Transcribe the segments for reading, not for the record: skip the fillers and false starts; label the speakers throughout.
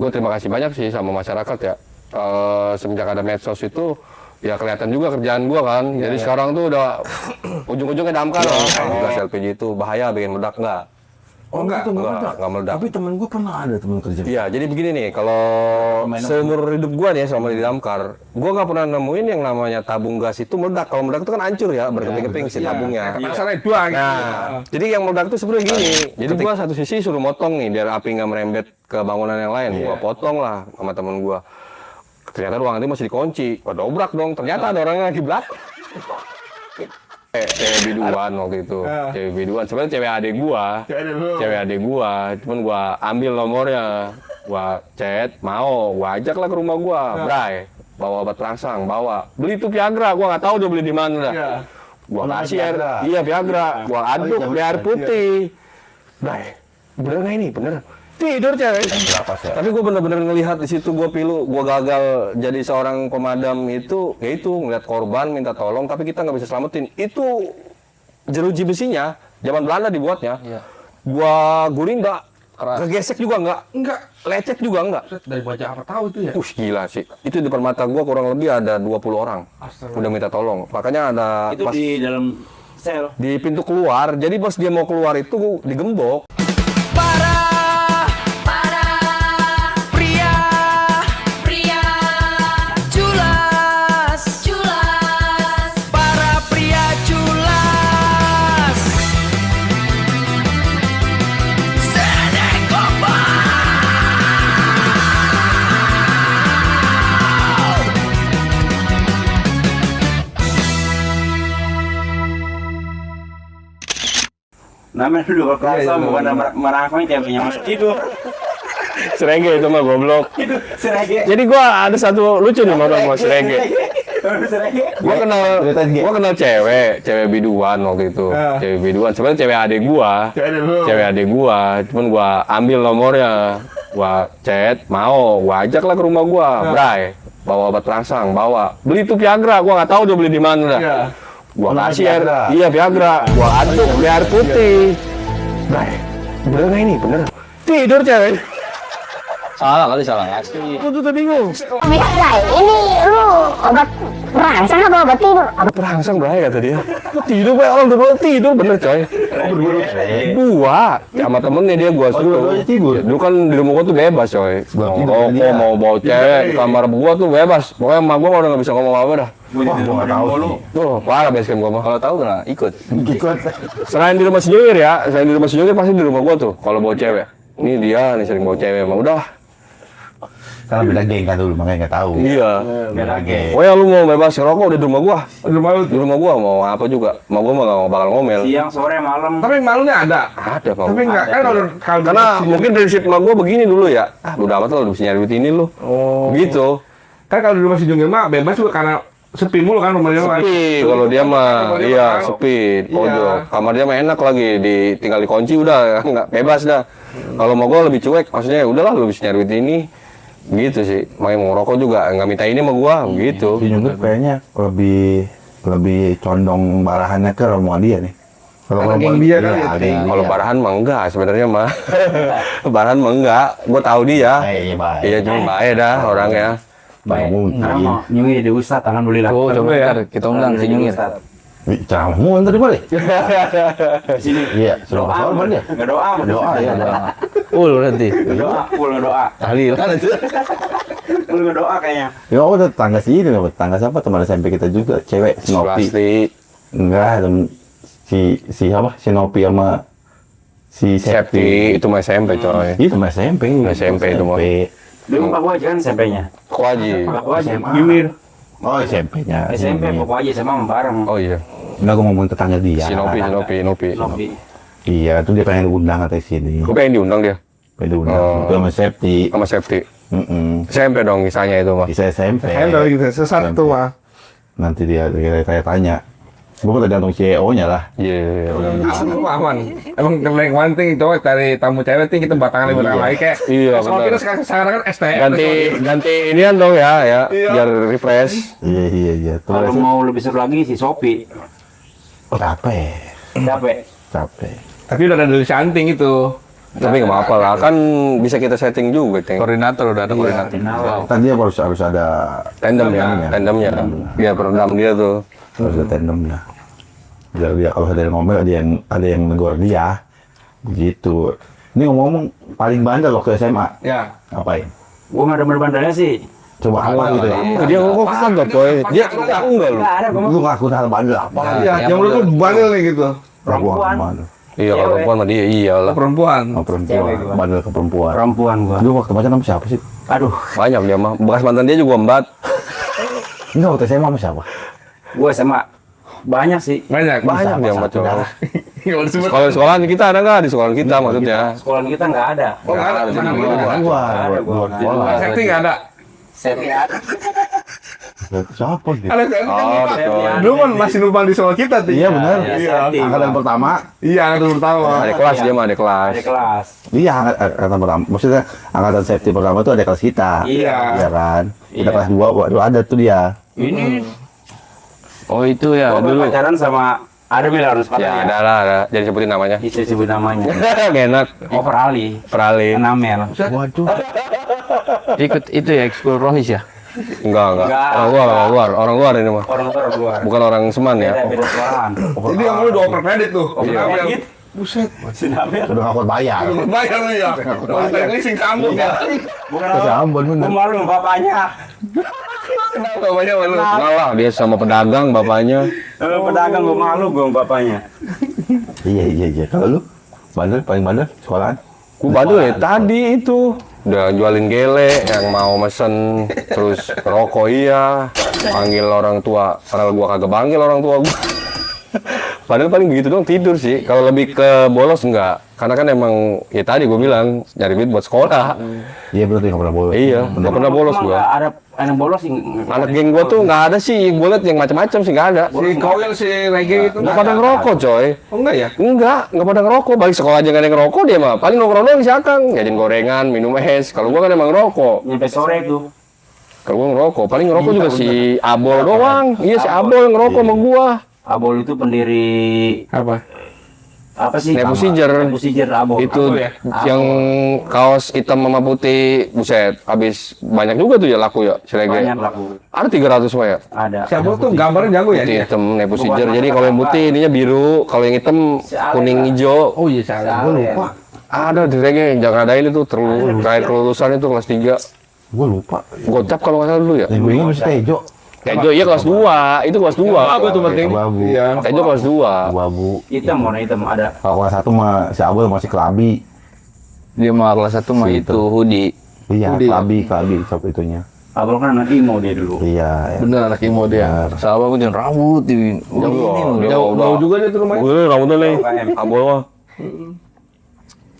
Speaker 1: gue terima kasih banyak sih sama masyarakat ya. Semenjak ada medsos itu ya kelihatan juga kerjaan gue kan. Jadi sekarang tuh udah ujung-ujungnya damkar loh. Gas LPG itu bahaya, bikin meledak enggak?
Speaker 2: Oh enggak
Speaker 1: meledak.
Speaker 2: Tapi temen gue pernah ada temen kerja.
Speaker 1: Iya, jadi begini nih, kalau seumur hidup gue nih selama di damkar, gue nggak pernah nemuin yang namanya tabung gas itu meledak. Kalau meledak itu kan hancur ya, berkeping-keping si tabungnya.
Speaker 3: Masalahnya dua gitu.
Speaker 1: Nah, jadi yang meledak itu sebenarnya gini. Jadi gue satu sisi suruh motong nih, biar api nggak merembet ke bangunan yang lain. Gue potong lah sama temen gue. Ternyata ruangan itu masih dikunci. Gue dobrak dong, ternyata ada orang yang lagi belakang. Cewek biduan waktu itu, cewek biduan. Sebenarnya cewek adik gua, cuman gua ambil nomornya, gua chat, gua ajak lah ke rumah gua, Bray, bawa obat perangsang, beli itu Viagra, gua nggak tahu dia beli di mana dah. Gua kasih Viagra, gua aduk air putih, Bray, bener nggak ini, bener? Tidur cewek. Tapi gue bener-bener ngelihat di situ, gue pilu, gue gagal jadi seorang pemadam itu, ya itu ngeliat korban minta tolong, tapi kita nggak bisa selamatin. Itu jeruji besinya, zaman Belanda dibuatnya. Gue guling nggak, kegesek juga nggak, lecet juga nggak.
Speaker 3: Dari wajah apa tahu itu ya?
Speaker 1: Gila sih. Itu di depan mata gue kurang lebih ada 20 orang. Udah minta tolong. Makanya ada
Speaker 4: itu di dalam sel.
Speaker 1: Di pintu keluar. Jadi pas dia mau keluar itu digembok.
Speaker 4: Namanya dulu kalau bukan merangkang ceweknya masuk tidur.
Speaker 1: Serege itu mah goblok.
Speaker 4: Serege.
Speaker 1: Jadi gua ada satu lucu nih sama Serege. Gua kenal cewek biduan waktu itu. Cewek biduan. Sebenarnya cewek adik gua, cuman gua ambil nomornya. Gua chat, gua ajak lah ke rumah gua, Bray, bawa obat perangsang, beli itu Viagra, gua nggak tahu dia beli di mana dah. Gua kasih Viagra, gua aduk air putih, Bray, bener nggak ini, bener? Tidur cewek.
Speaker 5: Salah ngasih.
Speaker 1: Gua tuh bingung.
Speaker 6: Viagra ini lu obat perangsang apa obat tidur?
Speaker 1: Obat perangsang Bray kata dia. Gua tidur, orang berdua tidur bener coy. Dua, sama temennya dia gua suruh. Dulu kan di rumah gua tuh bebas coy. Rokok mau bawa cewek di kamar gua tuh bebas. Pokoknya emak gua udah nggak bisa ngomong apa dah.
Speaker 2: Wah, gua nggak tahu sih.
Speaker 1: Tuh, parah basecamp gua mah.
Speaker 5: Kalau tahu kena ikut.
Speaker 1: Selain di rumah si Jungir ya, pasti di rumah gua tuh kalau bawa cewek. Ini dia nih sering bawa cewek, emang udah.
Speaker 2: Karena beda geng kan dulu, makanya nggak tahu.
Speaker 1: Iya.
Speaker 2: Beda geng.
Speaker 1: Oh ya lu mau bebas ngerokok udah di rumah gua. Di rumah gua mau apa juga. Mau gua mah nggak bakal ngomel.
Speaker 4: Siang, sore, malam.
Speaker 3: Tapi malunya ada.
Speaker 1: Ada Pak.
Speaker 3: Tapi enggak kan kalau
Speaker 1: Karena mungkin prinsip emak gua begini dulu ya. Udah amat lu bisa nyari duit ini lu. Gitu.
Speaker 3: kan kalau di rumah si Jungir mah bebas juga karena sepi mulu kan rumahnya.
Speaker 1: Sepi kalau dia mah, iya sepi, pojok. Kamar dia mah enak lagi, tinggal dikunci udah, nggak bebas dah. Kalau mau gue lebih cuek, maksudnya udahlah lu bisa nyari duit ini, gitu sih. Mau ngerokok juga nggak minta ini sama gue, gitu.
Speaker 2: Si Jungir kayaknya lebih condong barahannya ke rombongan dia nih.
Speaker 3: Kalau dia kan
Speaker 1: kalau barahan mah enggak sebenarnya mah. Barahan mah enggak, gue tahu dia. Iya cuma baik dah orangnya.
Speaker 4: Nama Nyungi jadi Ustadz, alhamdulillah.
Speaker 5: Oh, coba ya, kita undang si Nyungi.
Speaker 2: Camu tadi balik.
Speaker 4: Di sini.
Speaker 2: Iya, sudah soal mana dia?
Speaker 4: Enggak doa.
Speaker 2: Doa ya, doa.
Speaker 5: Nanti.
Speaker 4: Doa, full doa.
Speaker 5: Tahlil kan itu.
Speaker 4: Full doa kayaknya.
Speaker 2: Ya, oh, tetangga sini, tetangga siapa teman SMP kita juga, cewek, si Nopi. Enggak, si apa? Si Nopi sama si
Speaker 1: Septi itu mah SMP coy.
Speaker 2: Itu mah SMP.
Speaker 1: SMP itu mah.
Speaker 4: Dulu Pak Waji kan SMP-nya.
Speaker 1: Pak Waji.
Speaker 4: Pak Waji, Jumir.
Speaker 2: Oh, SMP-nya.
Speaker 4: SMP, Pak Waji sama bareng.
Speaker 1: Oh iya.
Speaker 2: Enggak, gue ngomongin tetangga dia.
Speaker 1: Si Nopi.
Speaker 2: Iya, itu dia pengen undang katanya sini.
Speaker 1: Gue pengen diundang dia.
Speaker 2: Pengen diundang. Itu sama Septi.
Speaker 1: Sama Septi. SMP dong kisahnya itu mah.
Speaker 2: Bisa SMP.
Speaker 3: Handle gitu, sesat tuh mah.
Speaker 2: Nanti dia tanya. Gue tergantung CEO-nya lah.
Speaker 1: Iya.
Speaker 3: Aman. Emang yang penting coba cari tamu cewek ting kita batangan lebih lagi kayak.
Speaker 1: Iya.
Speaker 3: Kalau kita sekarang kan STM.
Speaker 1: Ganti inian dong ya, biar refresh.
Speaker 2: Iya.
Speaker 4: Kalau mau lebih seru lagi si Sopi.
Speaker 2: Capek.
Speaker 4: Capek.
Speaker 2: Capek.
Speaker 3: Tapi udah ada dari Santing itu.
Speaker 1: Tapi nggak apa-apa lah, kan bisa kita setting juga, Ceng.
Speaker 5: Koordinator udah ada koordinator. Wow.
Speaker 2: Tadi dia harus ada
Speaker 1: Tandem ya, tandemnya. Dia peredam dia tuh.
Speaker 2: harus ada tandemnya. Biar dia kalau ada yang ngomel ada yang negor dia. Begitu. Ini ngomong paling bandel waktu SMA.
Speaker 3: Ya.
Speaker 2: Ngapain?
Speaker 4: Gua nggak ada bener-benernya sih.
Speaker 2: Coba apa gitu ya?
Speaker 1: Dia kok kagak, coy. Dia enggak lu.
Speaker 4: Nggak ada gua.
Speaker 2: Lu ngakuin hal bandel apa?
Speaker 3: Iya, yang menurut lu bandel nih gitu.
Speaker 2: Perempuan. Bandel.
Speaker 1: Iya, kalau perempuan mah dia iyalah.
Speaker 3: Perempuan.
Speaker 2: Oh, perempuan. Bandel ke perempuan.
Speaker 4: Perempuan gua.
Speaker 2: Lu waktu pacaran sama siapa sih?
Speaker 4: Aduh,
Speaker 1: Banyak dia mah. Bekas mantan dia juga embat.
Speaker 2: Enggak, waktu SMA sama siapa?
Speaker 4: gua sama banyak sih.
Speaker 3: Banyak.
Speaker 1: Banyak dia mah cowok.
Speaker 3: Kalau disebut.
Speaker 1: Sekolah sekolahan kita ada nggak di sekolah kita maksudnya?
Speaker 4: Sekolah kita nggak ada.
Speaker 3: Oh, nggak ada. Mana
Speaker 2: Gua,
Speaker 4: Gua nggak
Speaker 2: sekolah.
Speaker 3: Safety nggak ada.
Speaker 4: Saya ada.
Speaker 2: Siapa gitu?
Speaker 3: Ada safety kan
Speaker 1: Oh,
Speaker 3: kita.
Speaker 1: betul.
Speaker 3: Lu kan masih numpang di sekolah kita tuh.
Speaker 2: Iya benar.
Speaker 4: Iya,
Speaker 2: Angkatan pertama.
Speaker 3: Iya, angkatan pertama.
Speaker 1: Ada kelas dia mah, ada kelas.
Speaker 4: Ada kelas.
Speaker 2: Iya, angkatan pertama. Maksudnya angkatan safety pertama itu ada kelas kita.
Speaker 4: Iya.
Speaker 2: Iya kan? Kita
Speaker 4: Iya.
Speaker 2: kelas 2, waduh ada tuh dia.
Speaker 4: Ini
Speaker 5: Oh itu ya
Speaker 4: gua
Speaker 5: dulu.
Speaker 4: pacaran sama ada bilang harus
Speaker 1: Ya, ada lah, ada. Jadi sebutin namanya.
Speaker 4: Bisa sebut namanya.
Speaker 1: Gak enak.
Speaker 4: Oh, Perali.
Speaker 1: Peralin.
Speaker 4: Namel.
Speaker 2: Waduh.
Speaker 5: Ikut itu ya ekskul rohis ya.
Speaker 1: Enggak.
Speaker 4: Enggak.
Speaker 1: Orang luar ini mah.
Speaker 4: Orang luar.
Speaker 1: Bukan orang Seman ya.
Speaker 4: Beda sekolahan.
Speaker 3: Jadi yang lu udah oper kredit tuh. Oper kredit.
Speaker 4: Buset. Si Namel.
Speaker 2: Udah ngakut bayar.
Speaker 3: Bayar lu ya. Kalau teknik sing sambung ya.
Speaker 4: Bukan
Speaker 2: Terus
Speaker 4: apa.
Speaker 2: Ambon
Speaker 4: Gua
Speaker 2: bener.
Speaker 4: malu sama bapaknya.
Speaker 3: Kenapa banyak lu?
Speaker 1: Enggak lah, dia sama pedagang bapaknya.
Speaker 4: Pedagang gua malu gua sama bapaknya.
Speaker 2: Iya. Kalau lu? Bandel, paling bandel sekolahan?
Speaker 1: Gua bandel ya tadi itu. Udah jualin gele yang mau mesen, terus rokok iya, panggil orang tua, padahal gua kagak panggil orang tua gua. Padahal paling begitu dong tidur sih. Kalau lebih ke bolos enggak. Karena kan emang ya tadi gua bilang nyari duit buat sekolah.
Speaker 2: Iya berarti nggak pernah bolos.
Speaker 1: Iya, nggak pernah bolos
Speaker 4: Emang
Speaker 1: gua.
Speaker 4: nggak ada anak bolos sih.
Speaker 1: Anak geng gua tuh nggak ada sih, gua liat yang macam-macam sih nggak ada.
Speaker 3: Si Koil, si Reggae itu
Speaker 1: Nggak pada ngerokok coy.
Speaker 3: Oh enggak ya?
Speaker 1: Nggak pada ngerokok. Balik sekolah aja nggak ada yang ngerokok dia mah. Paling nongkrong doang si Akang, jajan gorengan, minum es. Kalau gua kan emang ngerokok.
Speaker 4: Nyampe sore tuh.
Speaker 1: Kalau gua ngerokok, paling ngerokok juga si Abol doang. Iya si Abol yang ngerokok sama gua.
Speaker 4: Abol itu pendiri
Speaker 3: Apa?
Speaker 4: apa sih?
Speaker 1: Nebusijer.
Speaker 4: Nebusijer Abol.
Speaker 1: Itu
Speaker 3: Abol ya?
Speaker 1: yang kaos hitam sama putih, buset. Habis banyak juga tuh ya laku ya, si Rege.
Speaker 4: Banyak laku.
Speaker 1: Ada 300 mah ya.
Speaker 4: Ada.
Speaker 3: Siapa tuh gambarnya jago ya?
Speaker 1: Putih
Speaker 3: dia?
Speaker 1: hitam Nebusijer. Jadi kalau yang putih ininya biru, kalau yang hitam kuning hijau.
Speaker 3: Oh iya, salah.
Speaker 2: Gue lupa.
Speaker 1: Ada di Rege, jangan ada ini tuh terakhir kelulusan itu kelas 3.
Speaker 2: Gue lupa.
Speaker 1: Gocap kalau nggak salah dulu ya.
Speaker 2: Yang gue ingat masih Tejo.
Speaker 1: Tejo iya kelas 2, itu kelas 2.
Speaker 3: Apa tuh penting?
Speaker 2: Abu-abu.
Speaker 3: Iya.
Speaker 1: Tejo kelas 2.
Speaker 2: Abu-abu.
Speaker 4: Hitam, warna hitam ada.
Speaker 2: Kalau kelas 1 mah si Abel masih kelabi.
Speaker 5: Dia mah kelas 1 mah itu hoodie.
Speaker 2: Iya,
Speaker 3: Udah.
Speaker 2: kelabi shop itunya.
Speaker 4: Abol kan anak imo dia dulu.
Speaker 2: Iya.
Speaker 3: Bener anak imo dia.
Speaker 5: Sahabat punya rambut di
Speaker 3: Jauh juga dia tuh rumahnya.
Speaker 1: Gue rambutnya nih, Abol mah.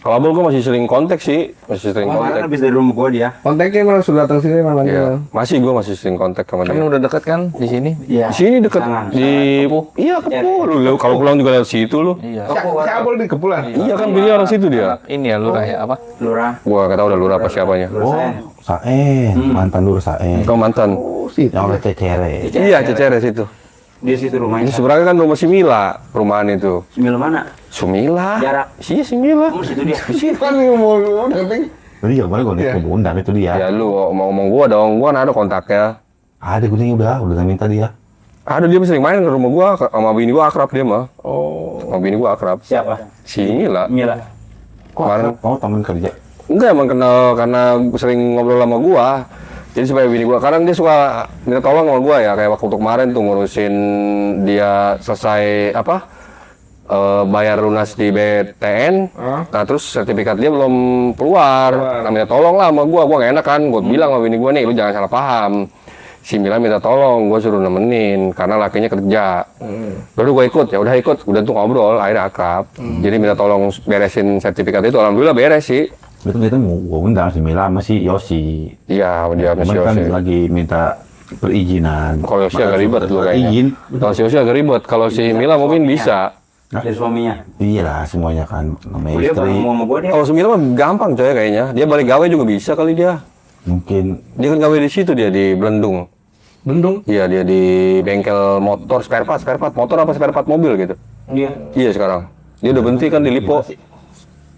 Speaker 1: Kalau Abol gue masih sering kontak sih, masih sering
Speaker 4: Kemarin
Speaker 1: kontak.
Speaker 4: habis dari rumah gua dia.
Speaker 3: Kontaknya malah sudah datang sini malah
Speaker 1: Iya, masih gue masih sering kontak sama
Speaker 5: Kan
Speaker 1: dia.
Speaker 5: udah dekat kan di sini.
Speaker 4: Iya.
Speaker 1: Di sini deket
Speaker 4: Sangat.
Speaker 1: di iya Kepuh. Lu kalau pulang juga lewat situ lu.
Speaker 5: Iya.
Speaker 3: Si Abol di Kepulan.
Speaker 1: Iya kan bini orang situ dia.
Speaker 5: Ini ya lurah ya apa?
Speaker 4: Lurah.
Speaker 1: Gua nggak tahu udah lurah apa siapanya.
Speaker 2: Oh, Saen. Mantan dulu Saen.
Speaker 1: Kau mantan.
Speaker 2: Yang oleh Cecere.
Speaker 1: Iya, Cecere situ.
Speaker 4: Di situ
Speaker 1: Itu
Speaker 4: rumahnya.
Speaker 1: sebenarnya kan rumah si Mila, perumahan itu.
Speaker 4: Sembil mana?
Speaker 1: Sumila.
Speaker 4: Jarak.
Speaker 1: Iya si Mila.
Speaker 4: Situ dia.
Speaker 3: Kan mau penting.
Speaker 2: Jadi ya kemarin gue nih undang itu dia.
Speaker 1: Ya lu ngomong gua dong, gua kan ada kontaknya.
Speaker 2: Ada gue nih udah minta dia.
Speaker 1: Ada dia sering main ke rumah gua sama bini gua akrab dia mah.
Speaker 3: Oh.
Speaker 1: Sama bini gua akrab.
Speaker 4: Siapa?
Speaker 1: Si Mila.
Speaker 4: Mila.
Speaker 1: Kemarin
Speaker 2: Mau temen kerja.
Speaker 1: enggak emang kenal karena sering ngobrol sama gua. Jadi supaya bini gua, kadang dia suka minta tolong sama gua ya, kayak waktu kemarin tuh ngurusin dia selesai apa? Bayar lunas di BTN. Nah, terus sertifikat dia belum keluar. Nah, minta tolong lah sama gua nggak enak kan. Gua bilang sama bini gua nih, lu jangan salah paham. Si Mila minta tolong, gua suruh nemenin karena lakinya kerja. Lalu gua ikut, ya udah ikut, udah tuh ngobrol, akhirnya akrab. Jadi minta tolong beresin sertifikat itu, alhamdulillah beres sih.
Speaker 2: Itu mau gue undang si Mila sama si Yosi.
Speaker 1: Iya, dia sama si
Speaker 2: Cuman kan
Speaker 1: Yosi.
Speaker 2: lagi minta perizinan.
Speaker 1: Kalau Yosi agak ribet dulu kayaknya.
Speaker 2: Izin.
Speaker 1: Kalau si Yosi agak ribet, kalau si Mila mungkin bisa.
Speaker 4: Dari suaminya.
Speaker 2: Iya lah semuanya kan nama
Speaker 4: Dia
Speaker 2: istri.
Speaker 4: mau sama gua dia.
Speaker 1: Kalau si Mila mah gampang coy kayaknya. Dia balik gawe juga bisa kali dia.
Speaker 2: Mungkin
Speaker 1: Dia kan gawe di situ dia di Belendung.
Speaker 3: Bendung.
Speaker 1: Iya, dia di bengkel motor spare part motor apa spare part mobil gitu.
Speaker 4: Dia.
Speaker 1: Iya sekarang. Dia udah berhenti kan di Lipo.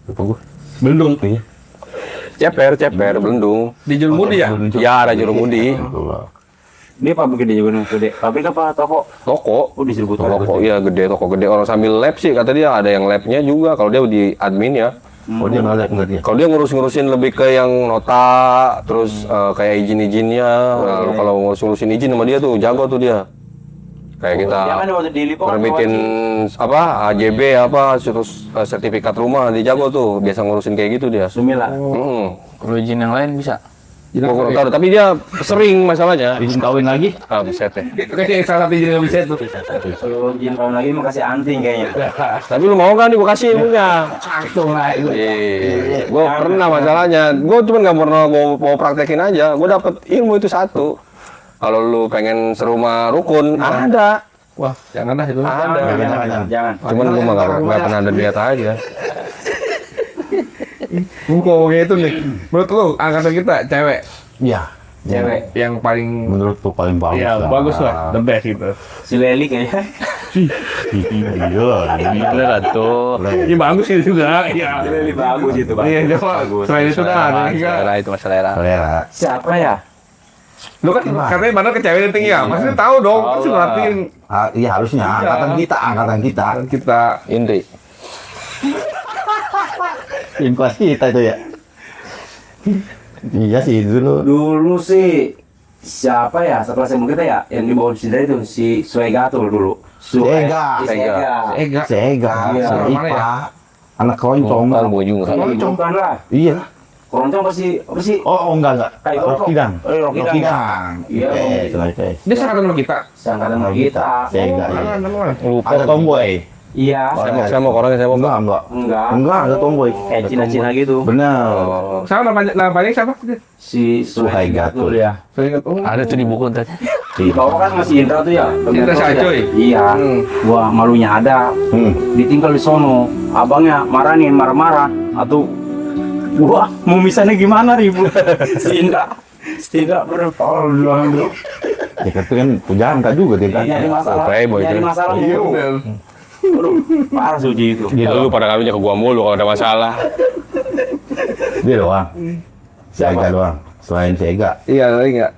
Speaker 2: lupa gue.
Speaker 3: Belum.
Speaker 1: Ceper, Belendung.
Speaker 3: Di Jurumudi ya?
Speaker 1: Ya, ada Jurumudi.
Speaker 4: Dia pabrik gede juga nih, gede. Pabrik apa toko?
Speaker 1: Toko.
Speaker 4: Oh, distributor.
Speaker 1: Toko, iya gede, toko gede. Orang sambil lab sih, kata dia ada yang labnya juga. Kalau dia di admin ya.
Speaker 2: Oh dia nggak lihat dia.
Speaker 1: Kalau dia ngurus-ngurusin lebih ke yang nota, terus kayak izin-izinnya. Nah, kalau ngurus-ngurusin izin sama dia tuh jago tuh dia. Kayak kita
Speaker 4: Dia kan waktu di Lipo kan
Speaker 1: permitin apa AJB apa terus sertifikat rumah dia jago tuh. Biasa ngurusin kayak gitu dia.
Speaker 4: Sumila.
Speaker 5: Kalau izin yang lain bisa.
Speaker 1: Gua kurang tahu, tapi dia sering masalahnya.
Speaker 2: Izin kawin lagi?
Speaker 1: Ah, buset deh.
Speaker 3: Itu kasih salah satu izin yang bisa itu.
Speaker 4: Kalau izin kawin lagi mau kasih anting kayaknya.
Speaker 1: Tapi lu mau kan nih gua kasih ilmunya.
Speaker 3: Langsung lah itu.
Speaker 1: Gua pernah masalahnya. Gua cuma nggak pernah mau praktekin aja. Gua dapet ilmu itu satu. Kalau lu pengen serumah rukun, ada.
Speaker 3: Wah, janganlah itu.
Speaker 4: Jangan.
Speaker 1: Cuman gua mah nggak pernah ada niat aja.
Speaker 3: Ngomongnya itu nih. Menurut lu angkatan kita cewek
Speaker 2: Iya.
Speaker 4: Cewek.
Speaker 3: yang paling
Speaker 2: Menurut tuh paling bagus.
Speaker 3: ya bagus lah, the best gitu.
Speaker 4: Si Leli kayaknya.
Speaker 2: Iya.
Speaker 5: Bener tuh.
Speaker 3: Ini bagus itu juga. Iya.
Speaker 4: Leli bagus itu, Bang.
Speaker 3: Iya, coba. Selain itu dah ada juga.
Speaker 5: Selera itu mas selera.
Speaker 2: Selera.
Speaker 4: Siapa ya?
Speaker 3: Lu kan katanya mana ke cewek yang tinggi ya? Maksudnya tahu dong, pasti ngertiin
Speaker 2: Iya harusnya angkatan kita.
Speaker 3: kita.
Speaker 5: Indri.
Speaker 2: Tim kelas kita itu ya. Iya sih dulu.
Speaker 4: Dulu sih siapa ya? Sekelas sama kita ya? Yang di bawah Sidra itu si Suegatul dulu.
Speaker 2: Sega.
Speaker 3: Ega.
Speaker 2: Sega.
Speaker 4: Iya.
Speaker 2: Ipa. Anak keroncong.
Speaker 5: Gua juga.
Speaker 4: Keroncong kan lah.
Speaker 2: Iya.
Speaker 4: Keroncong pasti apa sih?
Speaker 2: Oh enggak.
Speaker 4: Kayak
Speaker 2: Rocky Dang.
Speaker 4: Rocky Dang. Iya.
Speaker 3: Dia seangkatan sama kita.
Speaker 4: Seangkatan sama kita.
Speaker 2: Sega.
Speaker 5: Lupa.
Speaker 2: Ada tomboy.
Speaker 4: Iya.
Speaker 1: Saya mau orangnya saya mau.
Speaker 2: Enggak.
Speaker 4: Enggak.
Speaker 2: Ada tomboy.
Speaker 4: Kayak Cina-Cina gitu.
Speaker 2: Benar.
Speaker 3: Siapa namanya siapa?
Speaker 4: Si
Speaker 2: Suhaigatul.
Speaker 4: ya.
Speaker 5: Ada tuh di buku tadi.
Speaker 4: Di bawah kan masih Indra tuh ya.
Speaker 3: Indra Sacoy.
Speaker 4: Iya. Gua malunya ada. Ditinggal di sono. Abangnya marahin marah-marah. Atau gua mau misalnya gimana ribut. Si Indra. Si Indra bertol dulu.
Speaker 2: Ya itu kan pujangga juga dia kan.
Speaker 4: Nyari masalah.
Speaker 1: Playboy
Speaker 4: Nyari
Speaker 1: itu.
Speaker 4: masalah.
Speaker 3: Iya,
Speaker 4: mulu.
Speaker 3: bener.
Speaker 4: Aduh, parah Suji itu.
Speaker 1: Lu pada kalunya ke gua mulu kalau ada masalah.
Speaker 2: Dia doang. Sega doang. Selain Sega.
Speaker 3: Iya, lagi enggak?